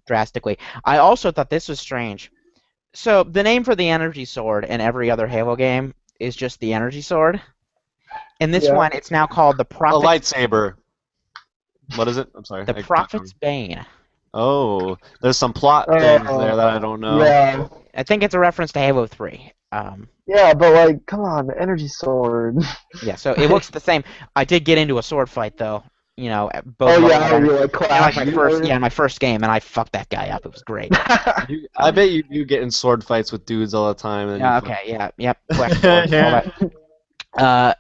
Speaker 1: drastically. I also thought this was strange. So the name for the energy sword in every other Halo game is just the energy sword. In this
Speaker 2: Yeah.
Speaker 1: one, it's now called
Speaker 3: a lightsaber. What is it? I'm sorry.
Speaker 1: the
Speaker 3: I blanked
Speaker 1: Prophet's
Speaker 3: on.
Speaker 1: Bane.
Speaker 3: Oh, there's some plot things there that I don't know.
Speaker 2: Yeah.
Speaker 1: I think it's a reference to Halo 3.
Speaker 2: Yeah, but like, come on, the energy sword.
Speaker 1: Yeah, so it looks the same. I did get into a sword fight though. Both
Speaker 2: Oh
Speaker 1: of them
Speaker 2: yeah,
Speaker 1: had
Speaker 2: how you
Speaker 1: energy.
Speaker 2: like
Speaker 1: Like
Speaker 2: clash
Speaker 1: my
Speaker 2: each
Speaker 1: first,
Speaker 2: other.
Speaker 1: yeah, my first game, and I fucked that guy up. It was great.
Speaker 3: I
Speaker 1: Um,
Speaker 3: bet you get in sword fights with dudes all the time, and then you
Speaker 1: yeah,
Speaker 3: fuck.
Speaker 1: okay, yeah, yep, flex swords, all that. Uh,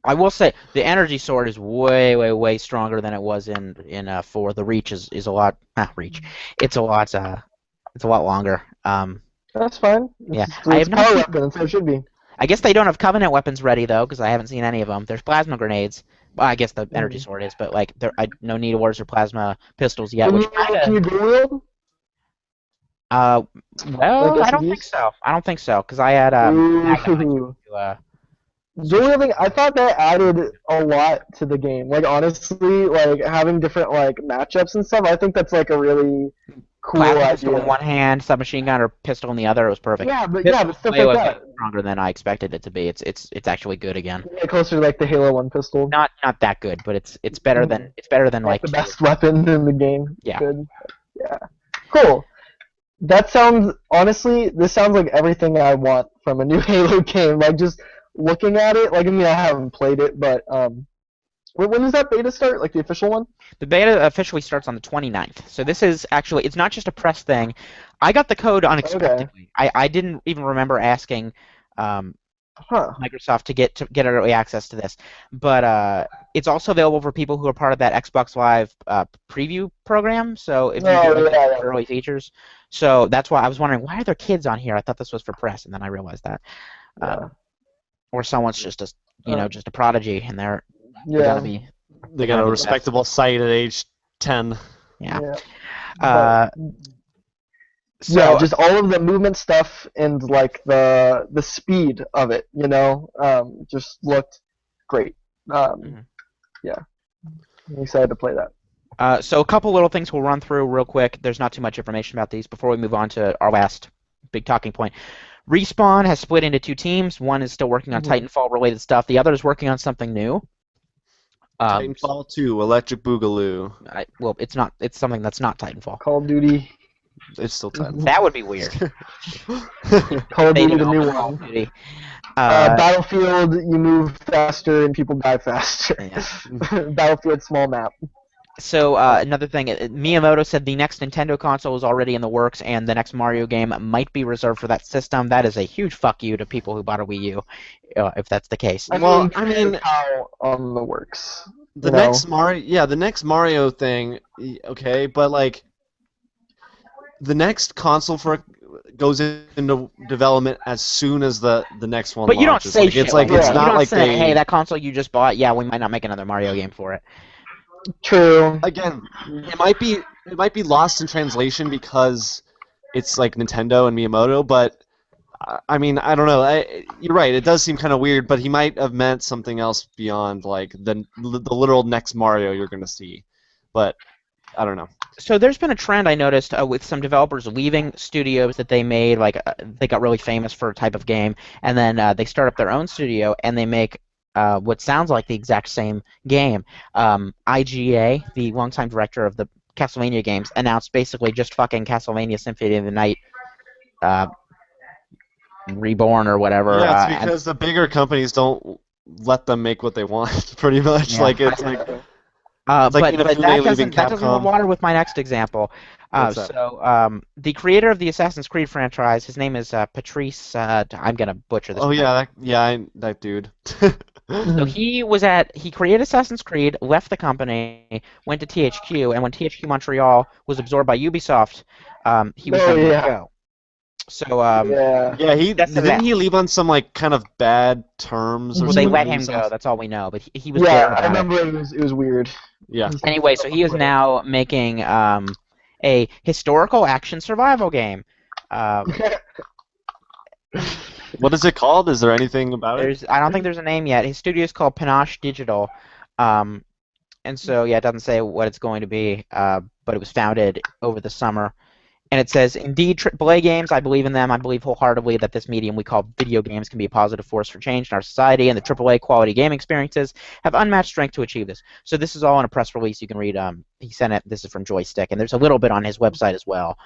Speaker 1: I will say the energy sword is way stronger than it was in 4. The reach is a lot reach. It's a lot it's a lot longer.
Speaker 2: That's fine.
Speaker 1: Yeah, I
Speaker 2: It's
Speaker 1: have not
Speaker 2: power
Speaker 1: seen.
Speaker 2: weapon, and so it should be.
Speaker 1: I guess they don't have Covenant weapons ready though, because I haven't seen any of them. There's plasma grenades. Well, I guess the energy
Speaker 2: Mm.
Speaker 1: sword is, but like no needlers or plasma pistols yet,
Speaker 2: Can
Speaker 1: which
Speaker 2: you
Speaker 1: kind
Speaker 2: can
Speaker 1: of
Speaker 2: you dual wield
Speaker 1: uh
Speaker 2: like
Speaker 1: well, I don't think
Speaker 2: SMGs?
Speaker 1: so. I don't think so because I had magnum. I can't
Speaker 2: Ooh.
Speaker 1: do
Speaker 2: The only thing I thought that added a lot to the game. Like honestly, like having different like matchups and stuff. I think that's like a really cool
Speaker 1: Plasma pistol in
Speaker 2: idea.
Speaker 1: one hand, submachine gun or pistol in the other. It was perfect.
Speaker 2: Yeah, but
Speaker 1: Pistol's
Speaker 2: stuff
Speaker 1: way
Speaker 2: like
Speaker 1: was
Speaker 2: that.
Speaker 1: stronger than I expected it to be. It's actually good again.
Speaker 2: Yeah, closer to like the Halo One pistol.
Speaker 1: Not that good, but it's better than
Speaker 2: Like
Speaker 1: like
Speaker 2: the
Speaker 1: two.
Speaker 2: best weapon in the game.
Speaker 1: Yeah.
Speaker 2: Good. Yeah. Cool. That sounds honestly. This sounds like everything I want from a new Halo game. Like just looking at it. Like I mean, I haven't played it, but when does that beta start? Like the official one?
Speaker 1: The beta officially starts on the 29th. So this is actually it's not just a press thing. I got the code
Speaker 2: Okay.
Speaker 1: unexpectedly. I didn't even remember asking
Speaker 2: Huh.
Speaker 1: Microsoft to get early access to this, but it's also available for people who are part of that Xbox Live preview program. So if you get
Speaker 2: Oh
Speaker 1: like the
Speaker 2: yeah.
Speaker 1: early features, so that's why I was wondering why are there kids on here? I thought this was for press, and then I realized that,
Speaker 2: Yeah.
Speaker 1: or someone's just a
Speaker 2: Uh,
Speaker 1: just a prodigy, and they're gonna
Speaker 2: yeah.
Speaker 1: be
Speaker 3: They
Speaker 1: they're
Speaker 3: got
Speaker 1: gonna
Speaker 3: a
Speaker 1: be the best.
Speaker 3: respectable site at age 10.
Speaker 1: Yeah.
Speaker 2: Yeah. But
Speaker 1: Uh,
Speaker 2: yeah,
Speaker 1: so
Speaker 2: just all of the movement stuff and like the speed of it, just looked great.
Speaker 1: Mhm.
Speaker 2: Yeah, I'm excited to play that.
Speaker 1: So a couple little things we'll run through real quick. There's not too much information about these before we move on to our last big talking point. Respawn has split into two teams. One is still working on
Speaker 2: Mhm.
Speaker 1: Titanfall related stuff. The other is working on something new.
Speaker 3: Titanfall 2, Electric Boogaloo.
Speaker 1: Well, it's not. It's something that's not Titanfall.
Speaker 2: Call of Duty,
Speaker 3: It's still
Speaker 1: That would be weird.
Speaker 2: Call of
Speaker 1: They
Speaker 2: Duty, the new
Speaker 1: develop Call of
Speaker 2: one.
Speaker 1: Duty.
Speaker 2: Battlefield, you move faster and people die faster.
Speaker 1: Yeah.
Speaker 2: Battlefield, small map.
Speaker 1: So another thing, Miyamoto said the next Nintendo console is already in the works, and the next Mario game might be reserved for that system. That is a huge fuck you to people who bought a Wii U, if that's the case.
Speaker 3: Well, I mean,
Speaker 2: how on the works.
Speaker 3: the next the next Mario thing, okay, but like the next console goes into development as soon as the next one
Speaker 1: But you don't
Speaker 3: launches.
Speaker 1: say
Speaker 3: Like
Speaker 1: shit
Speaker 3: it's
Speaker 1: like
Speaker 3: like it's
Speaker 1: that. You
Speaker 3: not
Speaker 1: don't
Speaker 3: like
Speaker 1: say, "Hey,
Speaker 3: they
Speaker 1: that console you just bought, yeah, we might not make another Mario game for it."
Speaker 2: True.
Speaker 3: again, it might be lost in translation because it's like Nintendo and Miyamoto, but I mean, I don't know. You're right. It does seem kind of weird, but he might have meant something else beyond like the literal next Mario you're going to see. But I don't know.
Speaker 1: So there's been a trend I noticed with some developers leaving studios that they made, like they got really famous for a type of game, and then they start up their own studio and they make what sounds like the exact same game. IGA, the longtime director of the Castlevania games, announced basically just fucking Castlevania Symphony of the Night uh, Reborn or whatever.
Speaker 3: Yeah, it's because the bigger companies don't let them make what they want, pretty much.
Speaker 1: Yeah.
Speaker 3: Like it's like
Speaker 1: But
Speaker 3: Inafune leaving
Speaker 1: that doesn't hold
Speaker 3: Capcom.
Speaker 1: water with my next example.
Speaker 3: What's that?
Speaker 1: So the creator of the Assassin's Creed franchise, his name is Patrice. I'm gonna butcher this.
Speaker 3: Oh yeah, that dude.
Speaker 1: So he created Assassin's Creed, left the company, went to THQ, and when THQ Montreal was absorbed by Ubisoft, he was then let go. So
Speaker 2: Yeah.
Speaker 3: Yeah,
Speaker 1: that's the
Speaker 3: didn't
Speaker 1: net.
Speaker 3: he leave on some like kind of bad terms or
Speaker 1: Well, they
Speaker 3: something?
Speaker 1: let
Speaker 3: with
Speaker 1: him go.
Speaker 3: Ubisoft?
Speaker 1: That's all we know. But he was
Speaker 2: Yeah,
Speaker 1: bitter
Speaker 2: I
Speaker 1: about it.
Speaker 2: remember it was weird.
Speaker 3: Yeah.
Speaker 1: Anyway, so he is now making a historical action survival game. Um,
Speaker 3: What is it called? Is there anything about it?
Speaker 1: I don't think there's a name yet. His studio is called Panache Digital, um, and so yeah, it doesn't say what it's going to be. But it was founded over the summer, and it says, "Indeed, AAA games. I believe in them. I believe wholeheartedly that this medium we call video games can be a positive force for change in our society, and the AAA quality game experiences have unmatched strength to achieve this." So this is all in a press release. You can read. He sent it. This is from Joystick, and there's a little bit on his website as well.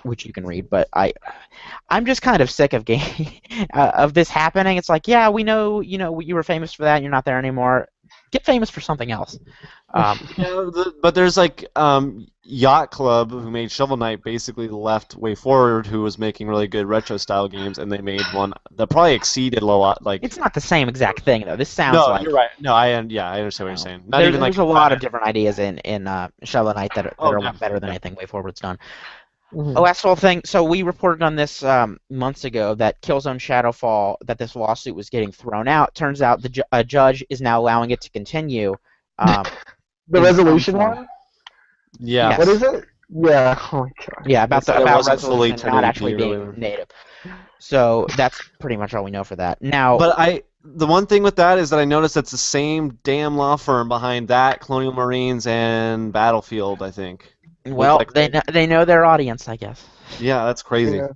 Speaker 1: Which you can read, but I'm just kind of sick of of this happening. It's like, yeah, we know, you were famous for that, and you're not there anymore. Get famous for something else.
Speaker 3: Yeah, but there's like Yacht Club who made Shovel Knight basically left Way Forward who was making really good retro style games and they made one that probably exceeded a lot like
Speaker 1: It's not the same exact thing though. This sounds
Speaker 3: No,
Speaker 1: like
Speaker 3: you're right. No, I understand what you're saying. Not
Speaker 1: there's,
Speaker 3: even like
Speaker 1: there's a lot of different ideas in Shovel Knight that are a lot better than
Speaker 3: yeah.
Speaker 1: anything Way Forward's done.
Speaker 2: Mhm.
Speaker 1: Oh, last little thing. So we reported on this months ago that Killzone Shadowfall, that this lawsuit was getting thrown out. Turns out a judge is now allowing it to continue.
Speaker 2: The
Speaker 1: in
Speaker 2: resolution
Speaker 1: some form.
Speaker 2: one?
Speaker 3: Yeah.
Speaker 1: Yes.
Speaker 2: What is it? Yeah. Oh my god.
Speaker 1: Yeah,
Speaker 3: They said it
Speaker 1: about
Speaker 3: wasn't fully
Speaker 1: resolution not
Speaker 3: 1080p
Speaker 1: actually
Speaker 3: or
Speaker 1: being
Speaker 3: whatever.
Speaker 1: native. So that's pretty much all we know for that. Now,
Speaker 3: But the one thing with that is that I noticed it's the same damn law firm behind that, Colonial Marines, and Battlefield, I think. With
Speaker 1: well,
Speaker 3: like,
Speaker 1: they know their audience, I guess.
Speaker 3: yeah, that's crazy.
Speaker 2: Yeah.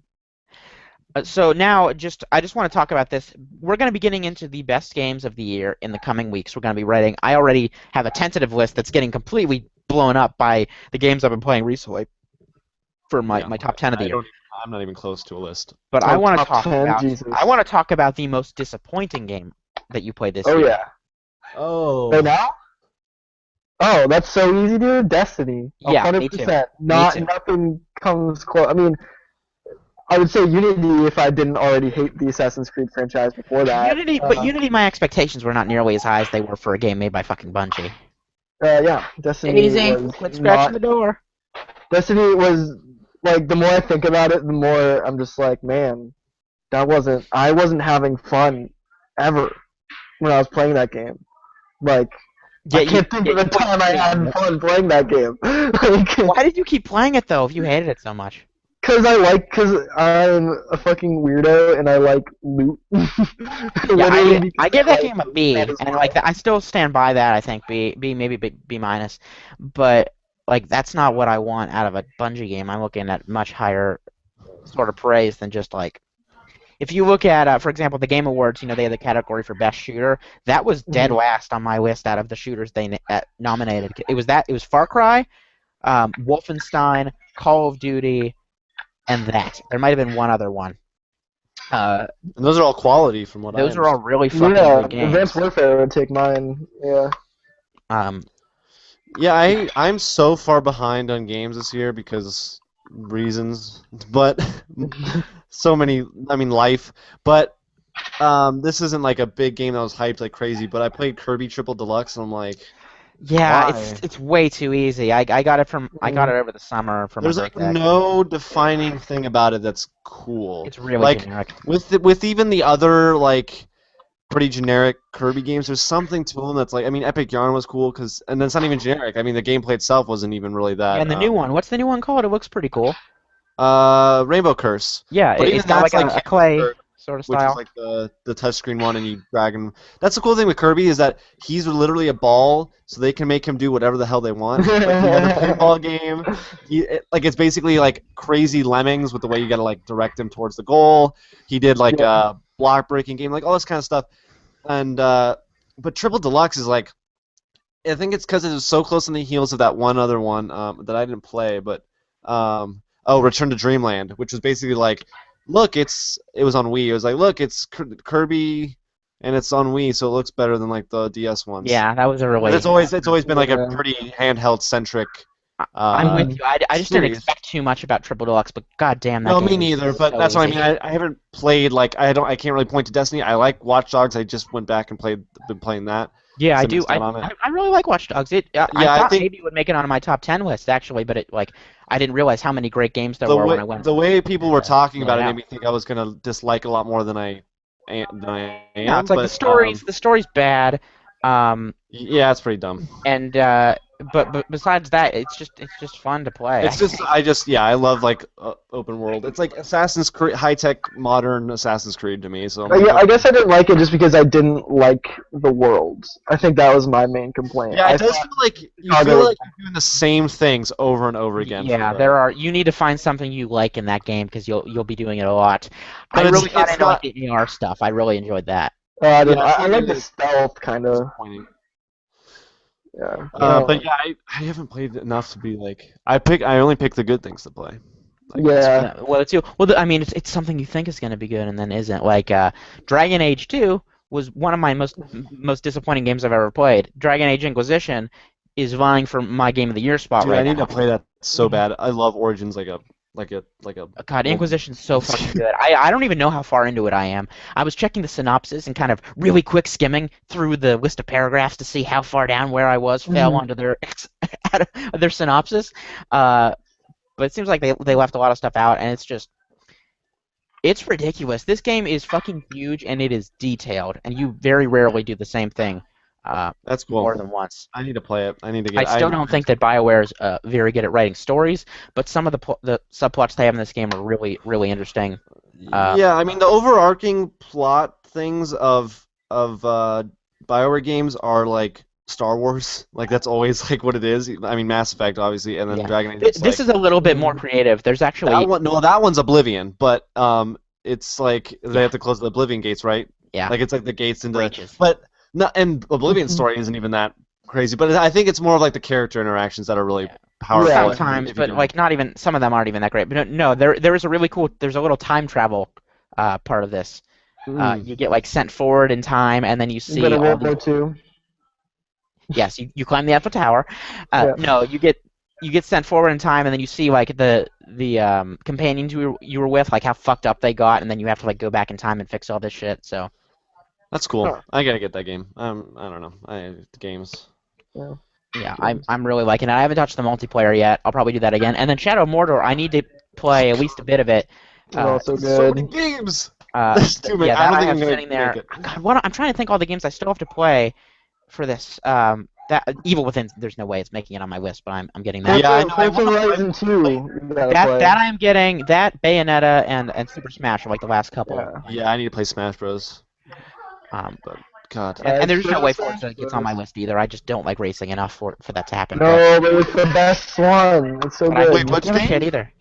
Speaker 1: So now, I just want to talk about this. We're going to be getting into the best games of the year in the coming weeks. We're going to be writing. I already have a tentative list that's getting completely blown up by the games I've been playing recently for
Speaker 3: Yeah,
Speaker 1: my top 10 of the
Speaker 3: I
Speaker 1: year.
Speaker 3: don't. I'm not even close to a list.
Speaker 1: But
Speaker 2: Oh, top 10.
Speaker 1: I
Speaker 2: Jesus.
Speaker 1: want to talk about the most disappointing game that you played this
Speaker 2: Oh
Speaker 1: year.
Speaker 2: yeah. Right
Speaker 3: Oh.
Speaker 2: now? Oh, that's so easy, dude. Destiny.
Speaker 1: Yeah, me too.
Speaker 2: 100%.
Speaker 1: Me too.
Speaker 2: Nothing comes close. I mean, I would say Unity if I didn't already hate the Assassin's Creed franchise before that.
Speaker 1: Unity, my expectations were not nearly as high as they were for a game made by fucking Bungie.
Speaker 2: Yeah, Destiny
Speaker 1: Daisy,
Speaker 2: was
Speaker 1: quit scratching
Speaker 2: not.
Speaker 1: the door.
Speaker 2: Destiny was like the more I think about it, the more I'm just like, man, that wasn't. I wasn't having fun ever when I was playing that game. Like, I can't think of a time I had fun playing that game. Like,
Speaker 1: Why did you keep playing it though if you hated it so much?
Speaker 2: cause I'm a fucking weirdo and I like loot.
Speaker 1: Yeah,
Speaker 2: Literally because
Speaker 1: I give
Speaker 2: I
Speaker 1: that
Speaker 2: like
Speaker 1: game a
Speaker 2: loot
Speaker 1: B,
Speaker 2: that as
Speaker 1: and like
Speaker 2: well.
Speaker 1: I still stand by that. I think B maybe B minus, but like that's not what I want out of a Bungie game. I'm looking at much higher sort of praise than just like if you look at, for example, the Game Awards. You know they have the category for best shooter. That was dead
Speaker 2: Mhm.
Speaker 1: last on my list out of the shooters they nominated. It was Far Cry, Wolfenstein, Call of Duty, and that. There might have been one other one. Uh,
Speaker 3: And those are all quality from what I
Speaker 1: those are all
Speaker 3: understand.
Speaker 1: really fucking
Speaker 2: Yeah,
Speaker 1: good
Speaker 2: Advanced
Speaker 1: games.
Speaker 2: Warfare would take mine. Yeah.
Speaker 1: Um,
Speaker 3: Yeah, I'm so far behind on games this year because reasons, but so many. I mean, life. But this isn't like a big game that was hyped like crazy. But I played Kirby Triple Deluxe, and I'm like,
Speaker 1: yeah,
Speaker 3: why?
Speaker 1: it's way too easy. I got it
Speaker 2: Mm.
Speaker 1: over the summer for my
Speaker 3: There's like
Speaker 1: birthday.
Speaker 3: no defining thing about it that's cool.
Speaker 1: It's really
Speaker 3: Like
Speaker 1: generic.
Speaker 3: with even the other like pretty generic Kirby games, there's something to them that's like, I mean, Epic Yarn was cool because, and it's not even generic. I mean, the gameplay itself wasn't even really
Speaker 1: Yeah,
Speaker 3: that.
Speaker 1: and the new one. What's the new one called? It looks pretty cool.
Speaker 3: Rainbow Curse,
Speaker 1: Yeah,
Speaker 3: but
Speaker 1: it's
Speaker 3: even
Speaker 1: got
Speaker 3: that's
Speaker 1: like
Speaker 3: like
Speaker 1: a
Speaker 3: Canvas
Speaker 1: clay
Speaker 3: Curse,
Speaker 1: sort of
Speaker 3: which is
Speaker 1: style.
Speaker 3: like the touchscreen one, and you drag him. That's the cool thing with Kirby is that he's literally a ball, so they can make him do whatever the hell they want. Like he had the pinball game. Like it's basically like crazy lemmings with the way you gotta like direct him towards the goal. He did like
Speaker 2: Yeah.
Speaker 3: a block breaking game, like all this kind of stuff. And but Triple Deluxe is like, I think it's because it was so close on the heels of that one other one that I didn't play, but Return to Dreamland, which was basically like, look, it was on Wii. It was like, look, it's Kirby, and it's on Wii, so it looks better than like the DS ones.
Speaker 1: Yeah, that was a
Speaker 3: And
Speaker 1: really.
Speaker 3: it's always been like a
Speaker 2: Yeah.
Speaker 3: pretty handheld centric
Speaker 1: I'm with
Speaker 3: uh,
Speaker 2: Mhm.
Speaker 1: you. I just didn't
Speaker 3: series.
Speaker 1: expect too much about Triple Deluxe, but god damn, that
Speaker 3: No, me
Speaker 1: game is
Speaker 3: neither. But
Speaker 1: so
Speaker 3: that's what I mean.
Speaker 1: easy.
Speaker 3: I haven't played like I can't really point to Destiny. I like Watch Dogs. I just went back and been playing that.
Speaker 1: Yeah,
Speaker 3: So
Speaker 1: I
Speaker 3: I
Speaker 1: do.
Speaker 3: missed out on it.
Speaker 1: I really like Watch Dogs. I
Speaker 3: Yeah, I
Speaker 1: thought
Speaker 3: think
Speaker 1: maybe it would make it onto my top 10 list actually, but it like I didn't realize how many great games there
Speaker 3: the
Speaker 1: were when
Speaker 3: way
Speaker 1: I went
Speaker 3: the way people were talking
Speaker 1: filling
Speaker 3: about
Speaker 1: it
Speaker 3: it made
Speaker 1: out.
Speaker 3: me think I was gonna dislike it a lot more than I
Speaker 1: No, it's
Speaker 3: am.
Speaker 1: like
Speaker 3: But
Speaker 1: the story's bad. Um,
Speaker 3: yeah, it's pretty dumb.
Speaker 1: and but besides that, it's just fun to play. I
Speaker 3: It's just
Speaker 1: think.
Speaker 3: yeah, I love like open world. It's like Assassin's Creed, high tech modern Assassin's Creed to me. So I'm like,
Speaker 2: Yeah, I
Speaker 3: okay.
Speaker 2: guess I didn't like it just because I didn't like the world. I think that was my main complaint.
Speaker 3: Yeah,
Speaker 2: I
Speaker 3: it does
Speaker 2: thought
Speaker 3: feel like
Speaker 2: Chicago was.
Speaker 3: you're doing the same things over and over again for
Speaker 1: Yeah,
Speaker 3: the.
Speaker 1: you need to find something you like in that game because you'll be doing it a lot. I
Speaker 3: But
Speaker 1: really got
Speaker 3: it's
Speaker 1: into like
Speaker 3: not.
Speaker 1: the AR stuff. I really enjoyed that.
Speaker 2: I don't
Speaker 3: Yeah,
Speaker 2: know.
Speaker 3: it's
Speaker 2: I
Speaker 3: not
Speaker 2: like the
Speaker 3: really
Speaker 2: stealth kind of.
Speaker 3: disappointing.
Speaker 2: Yeah.
Speaker 3: But yeah, I haven't played enough to be like I only pick the good things to play. Like
Speaker 2: Yeah.
Speaker 1: Yeah, well, I mean, it's something you think is going to be good and then isn't. Like Dragon Age 2 was one of my most disappointing games I've ever played. Dragon Age Inquisition is vying for my game of the year spot
Speaker 3: dude, I
Speaker 1: right
Speaker 3: need to
Speaker 1: now.
Speaker 3: play that so bad. I love Origins like a
Speaker 1: God,
Speaker 3: old.
Speaker 1: Inquisition's so fucking good. I don't even know how far into it I am. I was checking the synopsis and kind of really quick skimming through the list of paragraphs to see how far down where I was fell
Speaker 2: Mhm.
Speaker 1: onto their synopsis. Uh, but it seems like they left a lot of stuff out, and it's ridiculous. This game is fucking huge and it is detailed, and you very rarely do the same thing
Speaker 3: That's cool.
Speaker 1: more than once.
Speaker 3: I need to play it. I need to
Speaker 1: I
Speaker 3: get.
Speaker 1: still don't think that BioWare is very good at writing stories, but some of the subplots they have in this game are really, really interesting.
Speaker 3: Yeah, I mean the overarching plot things of BioWare games are like Star Wars. Like that's always like what it is. I mean Mass Effect obviously, and then
Speaker 1: Yeah.
Speaker 3: Dragon Age. It's
Speaker 1: This
Speaker 3: like
Speaker 1: is a little bit more creative. There's
Speaker 3: that
Speaker 1: actually,
Speaker 3: one. No, that one's Oblivion, but it's like they
Speaker 1: yeah,
Speaker 3: have to close the Oblivion gates, right?
Speaker 1: yeah,
Speaker 3: Like it's like the gates into.
Speaker 1: breaches.
Speaker 3: But not and Oblivion's story isn't even that crazy. But I think it's more of like the character interactions that are really
Speaker 1: Yeah.
Speaker 3: powerful.
Speaker 2: Yeah.
Speaker 1: Sometimes,
Speaker 3: if you
Speaker 1: but
Speaker 3: can-
Speaker 1: like not even some of them aren't even that great. But no, there is a really cool. There's a little time travel part of this. You get like sent forward in time, and then you see
Speaker 2: Go to
Speaker 1: all
Speaker 2: World
Speaker 1: these.
Speaker 2: War II.
Speaker 1: Yes, you climb the Eiffel Tower.
Speaker 2: Yeah.
Speaker 1: No, you get sent forward in time, and then you see like the companions you were with, like how fucked up they got, and then you have to like go back in time and fix all this shit. So
Speaker 3: That's cool.
Speaker 2: Huh.
Speaker 3: I gotta get that game. I don't know. The games.
Speaker 2: Yeah.
Speaker 1: yeah, I'm really liking it. I haven't touched the multiplayer yet. I'll probably do that again. And then Shadow of Mordor, I need to play at least a bit of it.
Speaker 2: Oh, so
Speaker 3: So many
Speaker 2: good.
Speaker 3: games. There's too many.
Speaker 1: Yeah,
Speaker 3: I
Speaker 1: that
Speaker 3: don't
Speaker 1: I
Speaker 3: think
Speaker 1: have
Speaker 3: I'm gonna
Speaker 1: sitting there.
Speaker 3: make it.
Speaker 1: God, I'm trying to think all the games I still have to play for this. That Evil Within. There's no way it's making it on my list, but I'm getting that.
Speaker 3: Yeah, I know.
Speaker 2: Forza Horizon 2. You gotta
Speaker 1: That
Speaker 2: play.
Speaker 1: I am getting. That Bayonetta and Super Smash are like the last couple.
Speaker 2: Yeah.
Speaker 3: Yeah, I need to play Smash Bros.
Speaker 1: Um,
Speaker 3: God.
Speaker 1: and there's no way
Speaker 2: Smash
Speaker 1: Forza gets on my
Speaker 2: Bros.
Speaker 1: list either. I just don't like racing enough for that to happen.
Speaker 2: No, but it's the best one. It's so
Speaker 1: but I
Speaker 2: good.
Speaker 3: Wait,
Speaker 1: don't
Speaker 3: what's
Speaker 1: give a
Speaker 3: your
Speaker 1: shit
Speaker 3: name?
Speaker 1: either.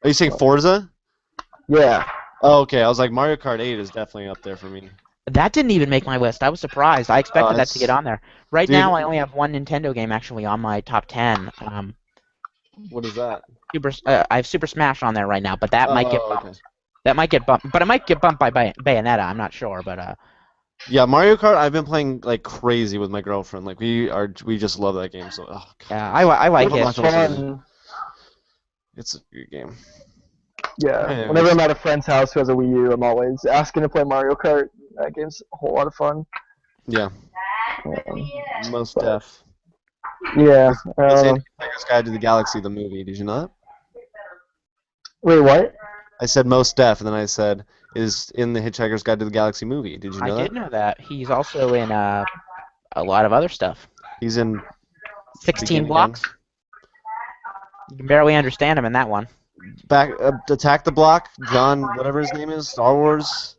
Speaker 3: Are you saying Forza?
Speaker 2: Yeah.
Speaker 3: Oh, okay. I was like Mario Kart 8 is definitely up there for me.
Speaker 1: That didn't even make my list. I was surprised. I expected that to get
Speaker 3: it's-
Speaker 1: on there. Right
Speaker 3: Dude.
Speaker 1: now, I only have one Nintendo game actually on my top 10.
Speaker 3: What is that?
Speaker 1: I have Super Smash on there right now, but that might get bumped.
Speaker 3: Okay.
Speaker 1: That might get bumped, but it might get bumped by Bayonetta. I'm not sure, but
Speaker 3: Yeah, Mario Kart. I've been playing like crazy with my girlfriend. Like we just love that game. So oh, God.
Speaker 1: yeah, I like
Speaker 2: It's
Speaker 1: it.
Speaker 2: fun.
Speaker 3: It's a good game.
Speaker 2: Yeah.
Speaker 3: Anyways.
Speaker 2: Whenever I'm at a friend's house who has a Wii U, I'm always asking to play Mario Kart. That game's a whole lot of fun.
Speaker 3: Yeah, most def.
Speaker 2: Yeah.
Speaker 3: It's in Hitchhiker's Guide to the Galaxy, the movie. Did you know that?
Speaker 2: Wait, what?
Speaker 3: I said most def, and then I said is in the Hitchhiker's Guide to the Galaxy movie. Did you know
Speaker 1: I
Speaker 3: that?
Speaker 1: did know that. He's also in a lot of other stuff.
Speaker 3: He's in
Speaker 1: 16
Speaker 3: Begin
Speaker 1: blocks. You can barely understand him in that one.
Speaker 3: back Attack the Block. John, whatever his name is, Star Wars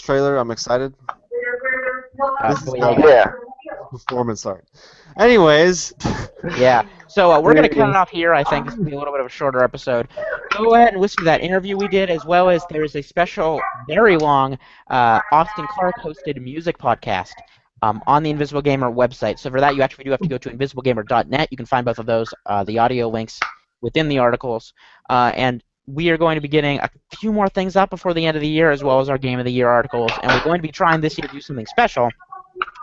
Speaker 3: trailer. I'm excited. This is
Speaker 1: Boyega.
Speaker 3: how
Speaker 2: Yeah.
Speaker 3: performance art. Anyways,
Speaker 1: Yeah. So we're going to cut it off here. I think this will be a little bit of a shorter episode. Go ahead and listen to that interview we did, as well as there is a special, very long, Austin Clark hosted music podcast on the Invisible Gamer website. So for that, you actually do have to go to invisiblegamer.net. You can find both of those, the audio links within the articles. And we are going to be getting a few more things up before the end of the year, as well as our Game of the Year articles. And we're going to be trying this year to do something special.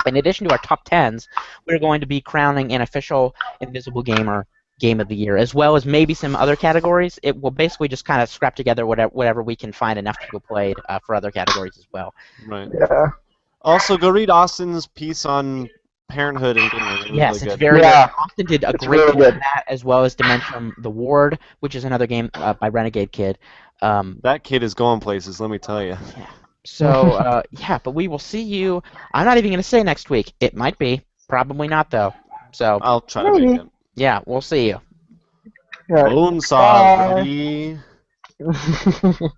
Speaker 1: In addition to our top 10s, we're going to be crowning an official Invisible Gamer Game of the Year, as well as maybe some other categories. It will basically just kind of scrap together whatever we can find enough people played for other categories as well.
Speaker 3: right.
Speaker 2: Yeah.
Speaker 3: Also, go read Austin's piece on parenthood and gaming. It was
Speaker 1: Yes,
Speaker 3: really
Speaker 1: it's
Speaker 3: good.
Speaker 1: very
Speaker 2: Yeah.
Speaker 1: good. Austin did a
Speaker 2: It's
Speaker 1: great
Speaker 2: really
Speaker 1: job on
Speaker 2: good.
Speaker 1: that, as well as Dimension The Ward, which is another game by Renegade Kid.
Speaker 3: That kid is going places, let me tell you.
Speaker 1: So, yeah, but we will see you. I'm not even going to say next week. It might be. Probably not, though. So,
Speaker 3: I'll try to make it.
Speaker 1: yeah, we'll see you.
Speaker 2: Yeah.
Speaker 3: Bonesaw, buddy.
Speaker 2: Bye.